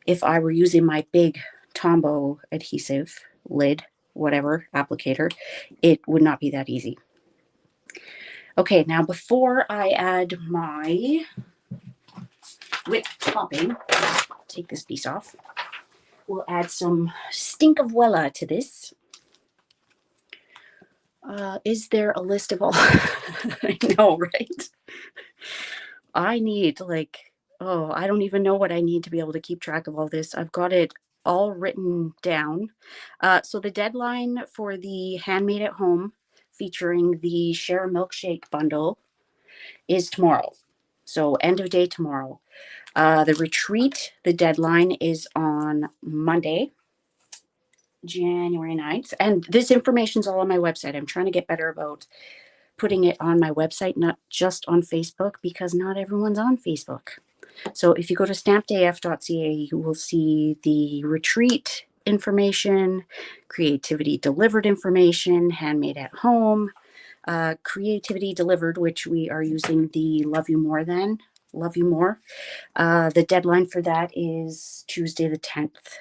S1: If I were using my big Tombow adhesive lid, whatever, applicator, it would not be that easy. Okay, now before I add my whip topping, take this piece off, we'll add some Stink of Wella to this. Is there a list of all? I know, right? I need I don't even know what I need to be able to keep track of all this. I've got it all written down. So the deadline for the Handmade at Home featuring the Share A Milkshake bundle is tomorrow. So end of day tomorrow. The retreat, the deadline is on Monday, January 9th. And this information's all on my website. I'm trying to get better about putting it on my website, not just on Facebook, because not everyone's on Facebook. So if you go to stampedaf.ca, you will see the retreat information, creativity delivered information, handmade at home, creativity delivered, which we are using the Love You More. The deadline for that is Tuesday the 10th.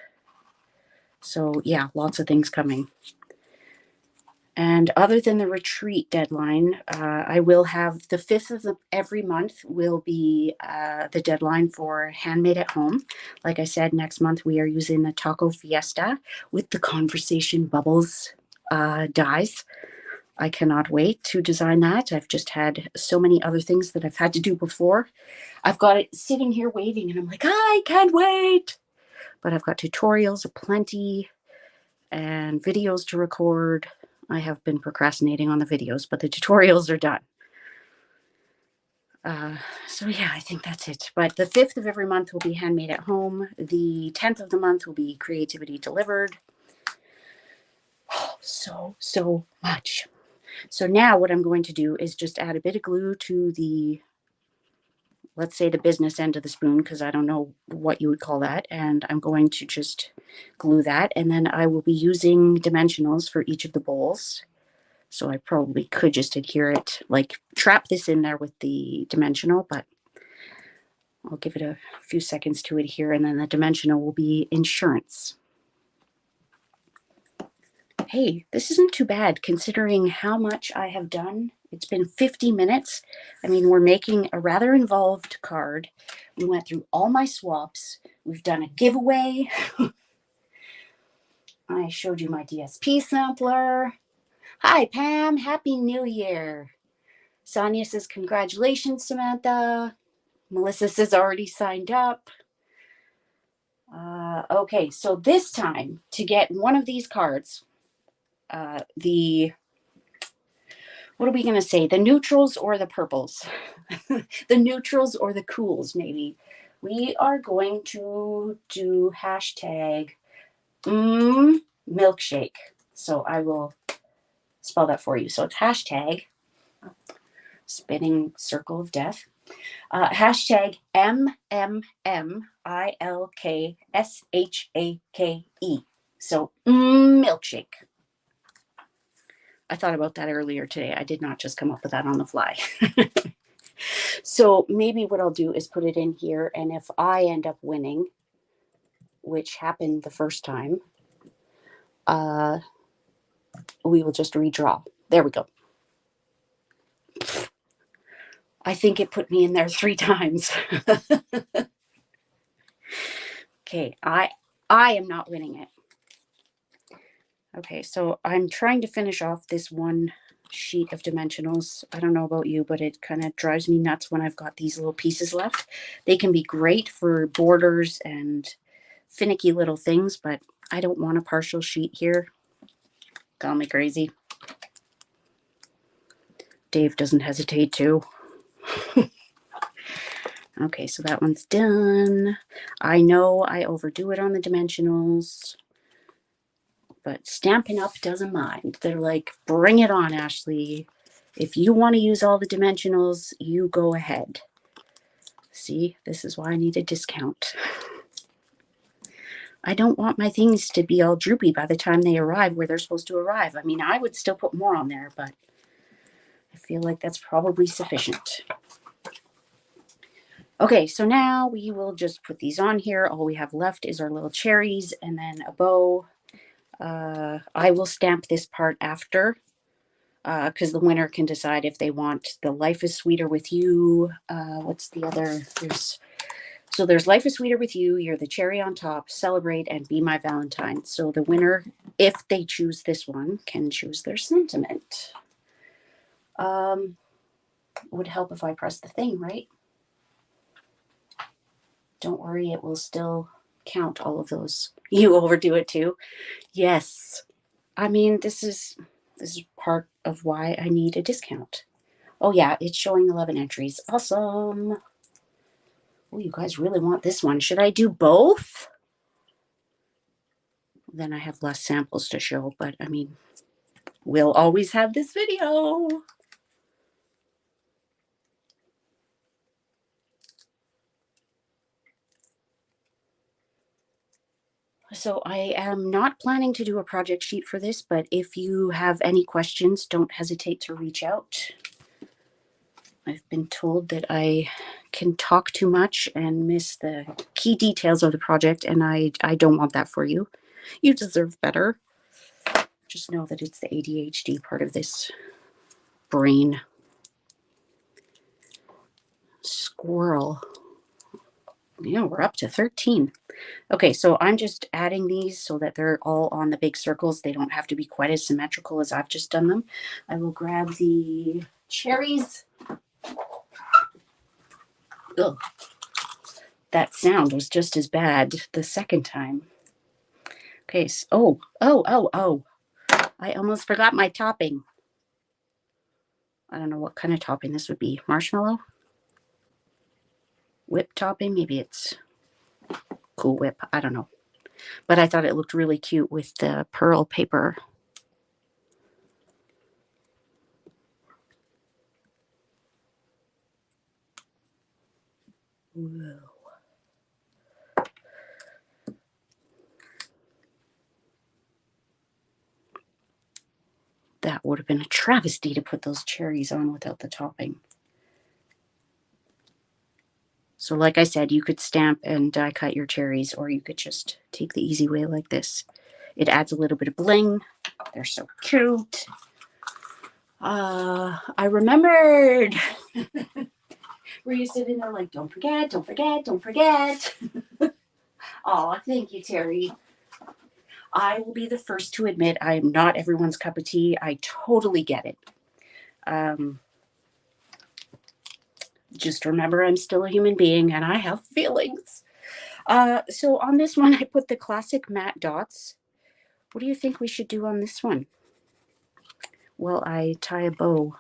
S1: So yeah, lots of things coming. And other than the retreat deadline, I will have the 5th of every month will be the deadline for Handmade at Home. Like I said, next month we are using the Taco Fiesta with the Conversation Bubbles dies. I cannot wait to design that. I've just had so many other things that I've had to do before. I've got it sitting here waiting and I'm like, I can't wait. But I've got tutorials aplenty and videos to record. I have been procrastinating on the videos, but the tutorials are done. So yeah, I think that's it. But the 5th of every month will be Handmade at Home. The 10th of the month will be Creativity Delivered. Oh, so much. So now what I'm going to do is just add a bit of glue to the let's say the business end of the spoon, because I don't know what you would call that. And I'm going to just glue that. And then I will be using dimensionals for each of the bowls. So I probably could just adhere it, like trap this in there with the dimensional, but I'll give it a few seconds to adhere, and then the dimensional will be insurance. Hey, this isn't too bad considering how much I have done. It's been 50 minutes. I mean, we're making a rather involved card. We went through all my swaps. We've done a giveaway. I showed you my DSP sampler. Hi, Pam. Happy New Year. Sonia says, congratulations, Samantha. Melissa says, already signed up. Okay, so this time to get one of these cards, what are we going to say? The neutrals or the purples? The neutrals or the cools, maybe. We are going to do hashtag milkshake. So I will spell that for you. So it's hashtag spinning circle of death. Hashtag MMMILKSHAKE. So milkshake. I thought about that earlier today. I did not just come up with that on the fly. So maybe what I'll do is put it in here, and if I end up winning, which happened the first time, we will just redraw. There we go. I think it put me in there 3 times. Okay, I am not winning it. Okay, so I'm trying to finish off this one sheet of dimensionals. I don't know about you, but it kind of drives me nuts when I've got these little pieces left. They can be great for borders and finicky little things, but I don't want a partial sheet here. Call me crazy. Dave doesn't hesitate to. Okay, so that one's done. I know I overdo it on the dimensionals, but Stampin' Up doesn't mind. They're like, bring it on, Ashley. If you want to use all the dimensionals, you go ahead. See, this is why I need a discount. I don't want my things to be all droopy by the time they arrive where they're supposed to arrive. I mean, I would still put more on there, but I feel like that's probably sufficient. Okay, so now we will just put these on here. All we have left is our little cherries and then a bow. I will stamp this part after because the winner can decide if they want the Life is Sweeter with You. What's the other? There's Life is Sweeter with You, You're the Cherry on Top, Celebrate, and Be My Valentine. So the winner, if they choose this one, can choose their sentiment. Would help if I press the thing, right? Don't worry, it will still count all of those. You overdo it too. Yes. I mean, this is part of why I need a discount. Oh yeah, it's showing 11 entries. Awesome. Oh, you guys really want this one. Should I do both? Then I have less samples to show, but I mean, we'll always have this video. So I am not planning to do a project sheet for this, but if you have any questions, don't hesitate to reach out. I've been told that I can talk too much and miss the key details of the project, and I don't want that for you. You deserve better. Just know that it's the ADHD part of this brain. Squirrel. Yeah, we're up to 13. Okay, so I'm just adding these so that they're all on the big circles. They don't have to be quite as symmetrical as I've just done them. I will grab the cherries. Ugh. That sound was just as bad the second time. Okay, so, oh. I almost forgot my topping. I don't know what kind of topping this would be. Marshmallow? Whip topping? Maybe it's Cool Whip. I don't know. But I thought it looked really cute with the pearl paper. Whoa. That would have been a travesty to put those cherries on without the topping. So like I said, you could stamp and die cut your cherries, or you could just take the easy way like this. It adds a little bit of bling. They're so cute. I remembered. Were you sitting there like, don't forget, don't forget, don't forget. Oh, thank you, Terry. I will be the first to admit I am not everyone's cup of tea. I totally get it. Just remember, I'm still a human being and I have feelings. So on this one, I put the classic matte dots. What do you think we should do on this one? Well, I tie a bow.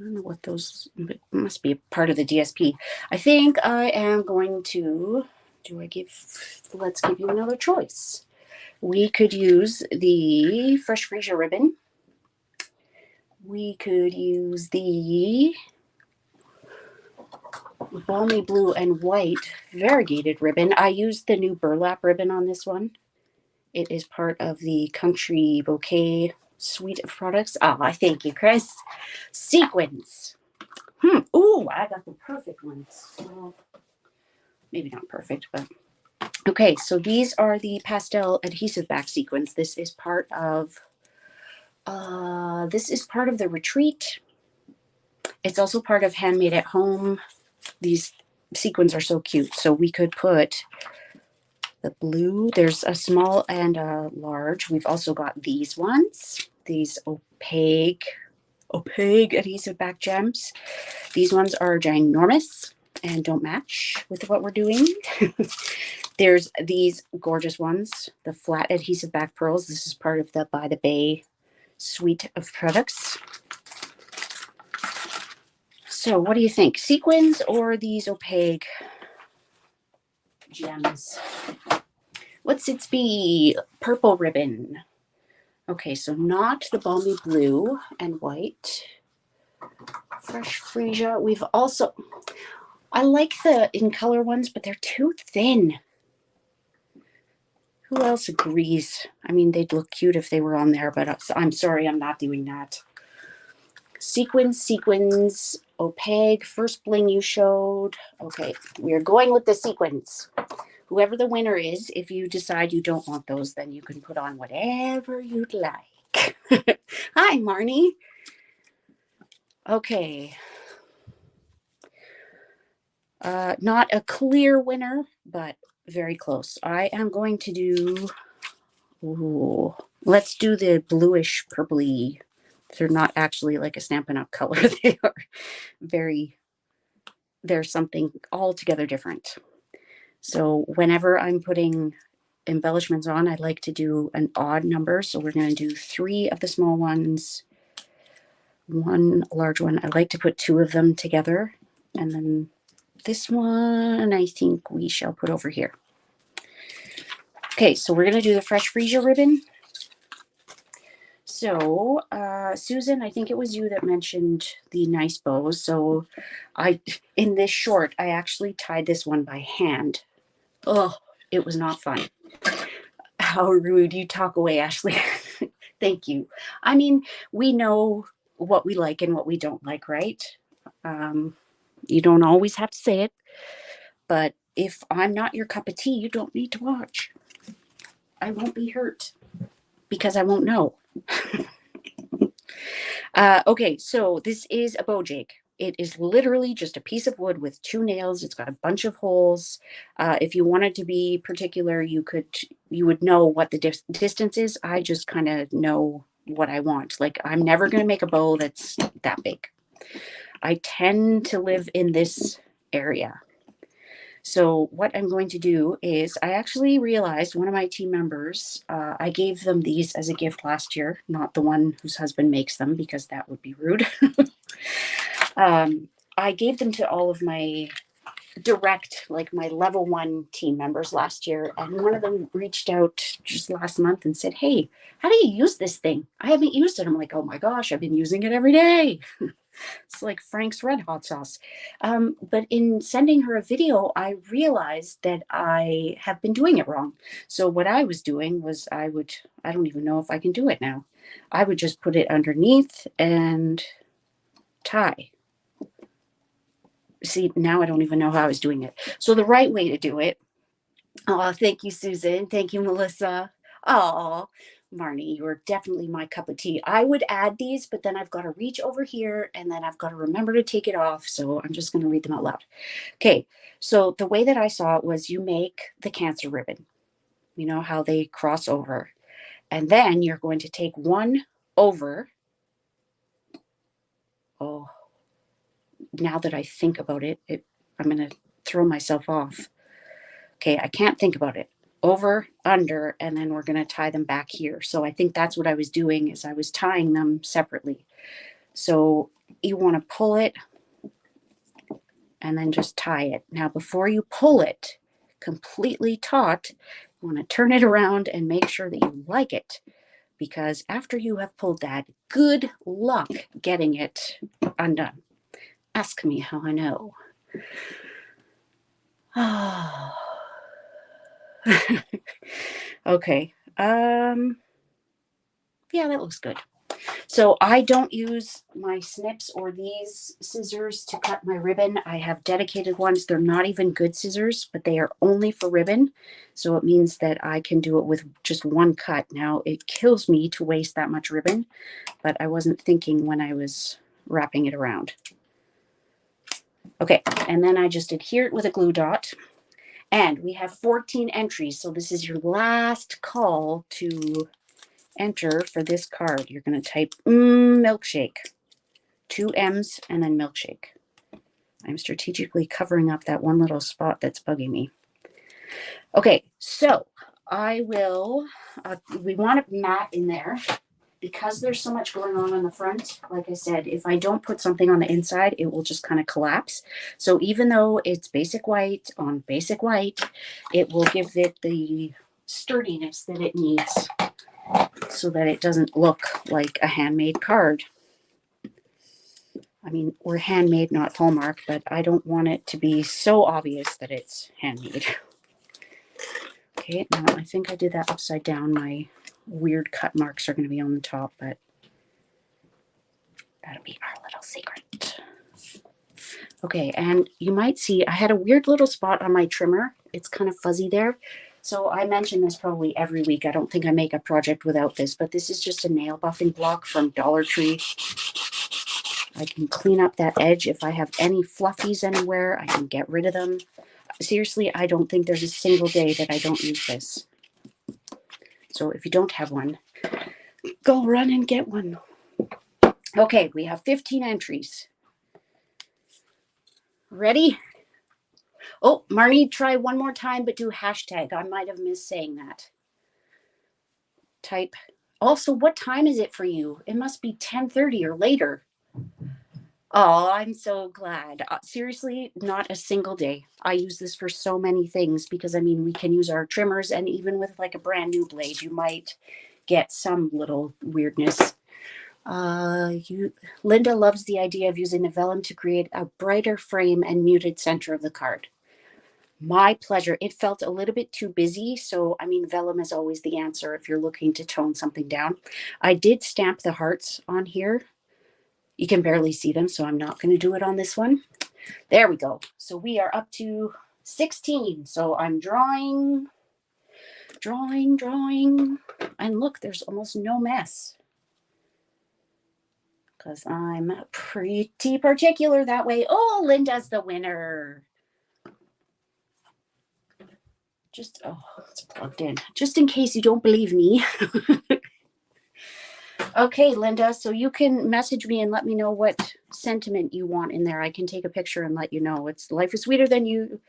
S1: I don't know what those must be a part of the DSP. I think I am going to. Let's give you another choice. We could use the Fresh Freesia ribbon. We could use the balmy blue and white variegated ribbon. I used the new burlap ribbon on this one. It is part of the Country Bouquet suite of products. Ah, thank you, Chris. Sequins. Ooh, I got the perfect ones. Well, maybe not perfect, but okay. So these are the pastel adhesive back sequins. This is part of the retreat. It's also part of Handmade at Home. These sequins are so cute. So we could put the blue. There's a small and a large. We've also got these ones. These opaque adhesive back gems. These ones are ginormous and don't match with what we're doing. There's these gorgeous ones, the flat adhesive back pearls. This is part of the By the Bay suite of products. So what do you think? Sequins or these opaque gems? What's its be? Purple ribbon. Okay, so not the balmy blue and white. Fresh Freesia. We've also, I like the in color ones, but they're too thin. Who else agrees? I mean, they'd look cute if they were on there, but I'm sorry, I'm not doing that. Sequins, opaque, first bling you showed. Okay, we are going with the sequins. Whoever the winner is, if you decide you don't want those, then you can put on whatever you'd like. Hi, Marnie. Okay. Not a clear winner, but very close. I am going to do, let's do the bluish purpley. They're not actually like a Stampin' Up color. They are they're something altogether different. So whenever I'm putting embellishments on, I like to do an odd number. So we're going to do 3 of the small ones, 1 large one. I like to put 2 of them together. And then this one, I think we shall put over here. Okay, so we're going to do the Fresh Freesia ribbon. So, Susan, I think it was you that mentioned the nice bows. So in this short, I actually tied this one by hand. Oh, it was not fun. How rude. You talk away, Ashley. Thank you. I mean, we know what we like and what we don't like, right? You don't always have to say it, but if I'm not your cup of tea, you don't need to watch. I won't be hurt because I won't know. Okay, so this is a bow jig. It is literally just a piece of wood with 2 nails. It's got a bunch of holes. If you wanted to be particular, you would know what the distance is. I just kind of know what I want. Like, I'm never going to make a bow that's that big. I tend to live in this area. So what I'm going to do is, I actually realized one of my team members, I gave them these as a gift last year, not the one whose husband makes them, because that would be rude. I gave them to all of my direct, like my level 1 team members last year. And one of them reached out just last month and said, hey, how do you use this thing? I haven't used it. I'm like, oh my gosh, I've been using it every day. It's like Frank's Red Hot sauce. But in sending her a video, I realized that I have been doing it wrong. So what I was doing was I don't even know if I can do it now. I would just put it underneath and tie. See, now I don't even know how I was doing it. So the right way to do it. Oh, thank you, Susan. Thank you, Melissa. Oh, Marnie, you're definitely my cup of tea. I would add these, but then I've got to reach over here and then I've got to remember to take it off. So I'm just going to read them out loud. Okay, so the way that I saw it was you make the Cancer ribbon. You know how they cross over. And then you're going to take one over. Oh, now that I think about it, I'm going to throw myself off. Okay, I can't think about it. Over, under, and then we're going to tie them back here. So I think that's what I was doing is I was tying them separately. So you want to pull it and then just tie it. Now, before you pull it completely taut, you want to turn it around and make sure that you like it. Because after you have pulled that, good luck getting it undone. Ask me how I know. Oh. Okay. Yeah, that looks good. So I don't use my snips or these scissors to cut my ribbon. I have dedicated ones. They're not even good scissors, but they are only for ribbon. So it means that I can do it with just one cut. Now, it kills me to waste that much ribbon, but I wasn't thinking when I was wrapping it around. Okay, and then I just adhere it with a glue dot. And we have 14 entries. So this is your last call to enter for this card. You're going to type milkshake, 2 M's, and then milkshake. I'm strategically covering up that one little spot that's bugging me. Okay, so I will, we want a mat in there because there's so much going on the front. Like I said, if I don't put something on the inside, it will just kind of collapse. So even though it's basic white on basic white, it will give it the sturdiness that it needs so that it doesn't look like a handmade card. I mean, we're handmade, not Hallmark, but I don't want it to be so obvious that it's handmade. Okay, now I think I did that upside down. My weird cut marks are going to be on the top, but that'll be our little secret. Okay, and you might see I had a weird little spot on my trimmer. It's kind of fuzzy there. So I mention this probably every week. I don't think I make a project without this, but this is just a nail buffing block from Dollar Tree. I can clean up that edge. If I have any fluffies anywhere, I can get rid of them. Seriously, I don't think there's a single day that I don't use this. So if you don't have one, go run and get one. Okay, we have 15 entries. Ready? Oh, Marnie, try one more time, but do hashtag. I might have missed saying that. Type. Also, what time is it for you? It must be 10:30 or later. Oh, I'm so glad. Seriously, not a single day. I use this for so many things because, I mean, we can use our trimmers, and even with like a brand new blade, you might get some little weirdness. Linda loves the idea of using the vellum to create a brighter frame and muted center of the card. My pleasure. It felt a little bit too busy. So, I mean, vellum is always the answer if you're looking to tone something down. I did stamp the hearts on here. You can barely see them, so I'm not going to do it on this one. There we go. So we are up to 16. So I'm drawing. And look, there's almost no mess. Because I'm pretty particular that way. Oh, Linda's the winner. It's plugged in. Just in case you don't believe me. Okay, Linda, so you can message me and let me know what sentiment you want in there. I can take a picture and let you know. It's life is sweeter than you.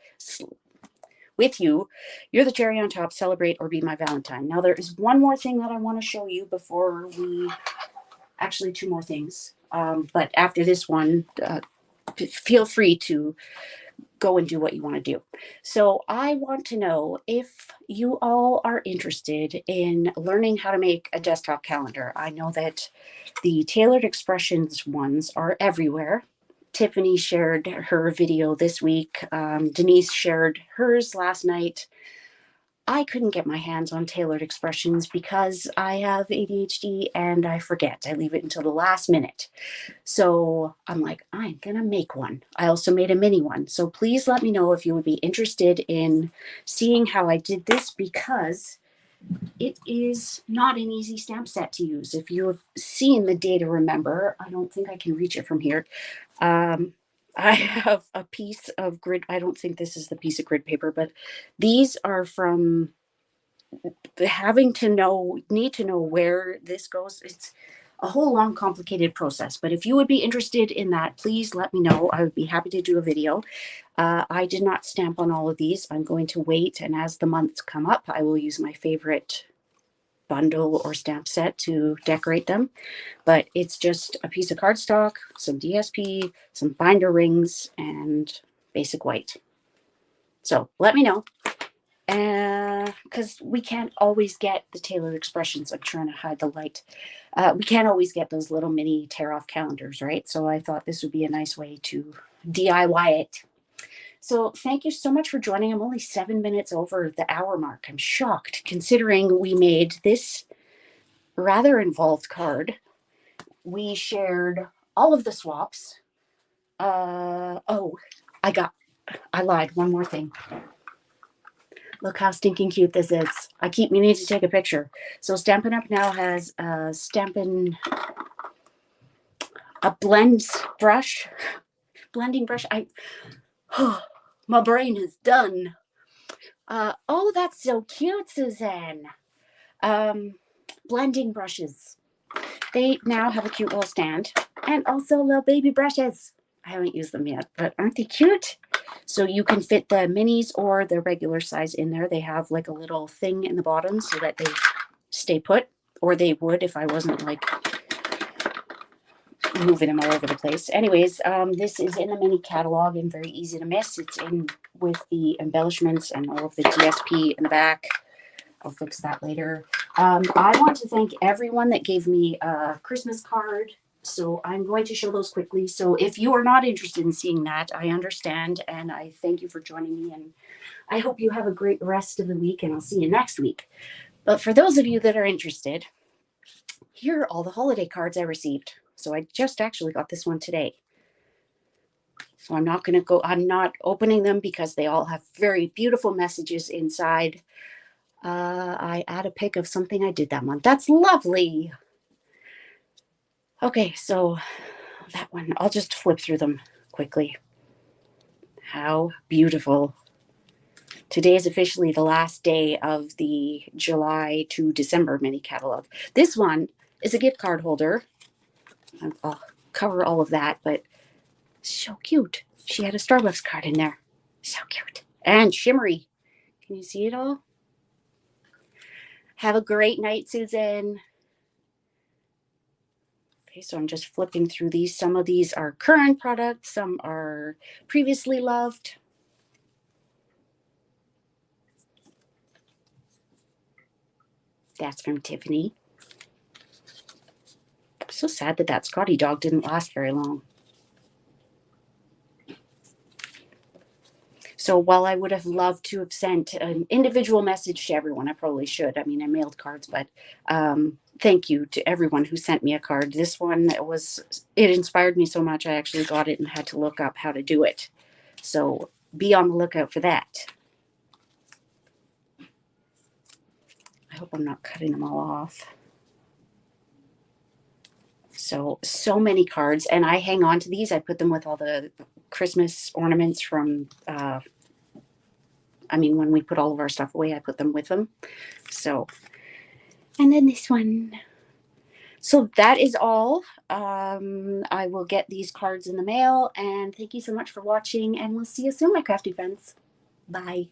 S1: With you, you're the cherry on top. Celebrate or be my Valentine. Now, there is one more thing that I want to show you before we... Actually, 2 more things. But after this one, feel free to go and do what you want to do. So I want to know if you all are interested in learning how to make a desktop calendar. I know that the Tailored Expressions ones are everywhere. Tiffany shared her video this week. Denise shared hers last night. I couldn't get my hands on Tailored Expressions because I have ADHD and I forget. I leave it until the last minute. So I'm like, I'm going to make one. I also made a mini one. So please let me know if you would be interested in seeing how I did this, because it is not an easy stamp set to use. If you have seen the Day to Remember, I don't think I can reach it from here. I have a piece of grid. I don't think this is the piece of grid paper, but these are from having to need to know where this goes. It's a whole long, complicated process. But if you would be interested in that, please let me know. I would be happy to do a video. I did not stamp on all of these. I'm going to wait. And as the months come up, I will use my favorite bundle or stamp set to decorate them. But it's just a piece of cardstock, some DSP, some binder rings, and basic white. So let me know. Because we can't always get the Tailored Expressions. I'm trying to hide the light. We can't always get those little mini tear-off calendars, right? So I thought this would be a nice way to DIY it. So thank you so much for joining. I'm only 7 minutes over the hour mark. I'm shocked, considering we made this rather involved card. We shared all of the swaps. I lied. One more thing. Look how stinking cute this is. I keep meaning to take a picture. So Stampin' Up now has a blending brush. My brain is done. Oh, that's so cute, Suzanne. Blending brushes. They now have a cute little stand, and also little baby brushes. I haven't used them yet, but aren't they cute? So you can fit the minis or the regular size in there. They have like a little thing in the bottom so that they stay put, or they would if I wasn't like moving them all over the place. Anyways, this is in the mini catalog and very easy to miss. It's in with the embellishments and all of the DSP in the back. I'll fix that later. I want to thank everyone that gave me a Christmas card. So I'm going to show those quickly. So if you are not interested in seeing that, I understand. And I thank you for joining me. And I hope you have a great rest of the week, and I'll see you next week. But for those of you that are interested, here are all the holiday cards I received. So I just actually got this one today. So I'm not opening them because they all have very beautiful messages inside. I add a pic of something I did that month. That's lovely. Okay, so that one, I'll just flip through them quickly. How beautiful. Today is officially the last day of the July to December mini catalog. This one is a gift card holder. I'll cover all of that, but so cute. She had a Starbucks card in there. So cute. And shimmery. Can you see it all? Have a great night, Susan. Okay, so I'm just flipping through these. Some of these are current products, some are previously loved. That's from Tiffany. So sad that Scotty dog didn't last very long. So while I would have loved to have sent an individual message to everyone, I probably should. I mean, I mailed cards, but thank you to everyone who sent me a card. This one it inspired me so much, I actually got it and had to look up how to do it. So be on the lookout for that. I hope I'm not cutting them all off. So many cards, and I hang on to these. I put them with all the Christmas ornaments from, when we put all of our stuff away, I put them with them. So, and then this one. So that is all. I will get these cards in the mail, and thank you so much for watching, and we'll see you soon, my crafty friends. Bye.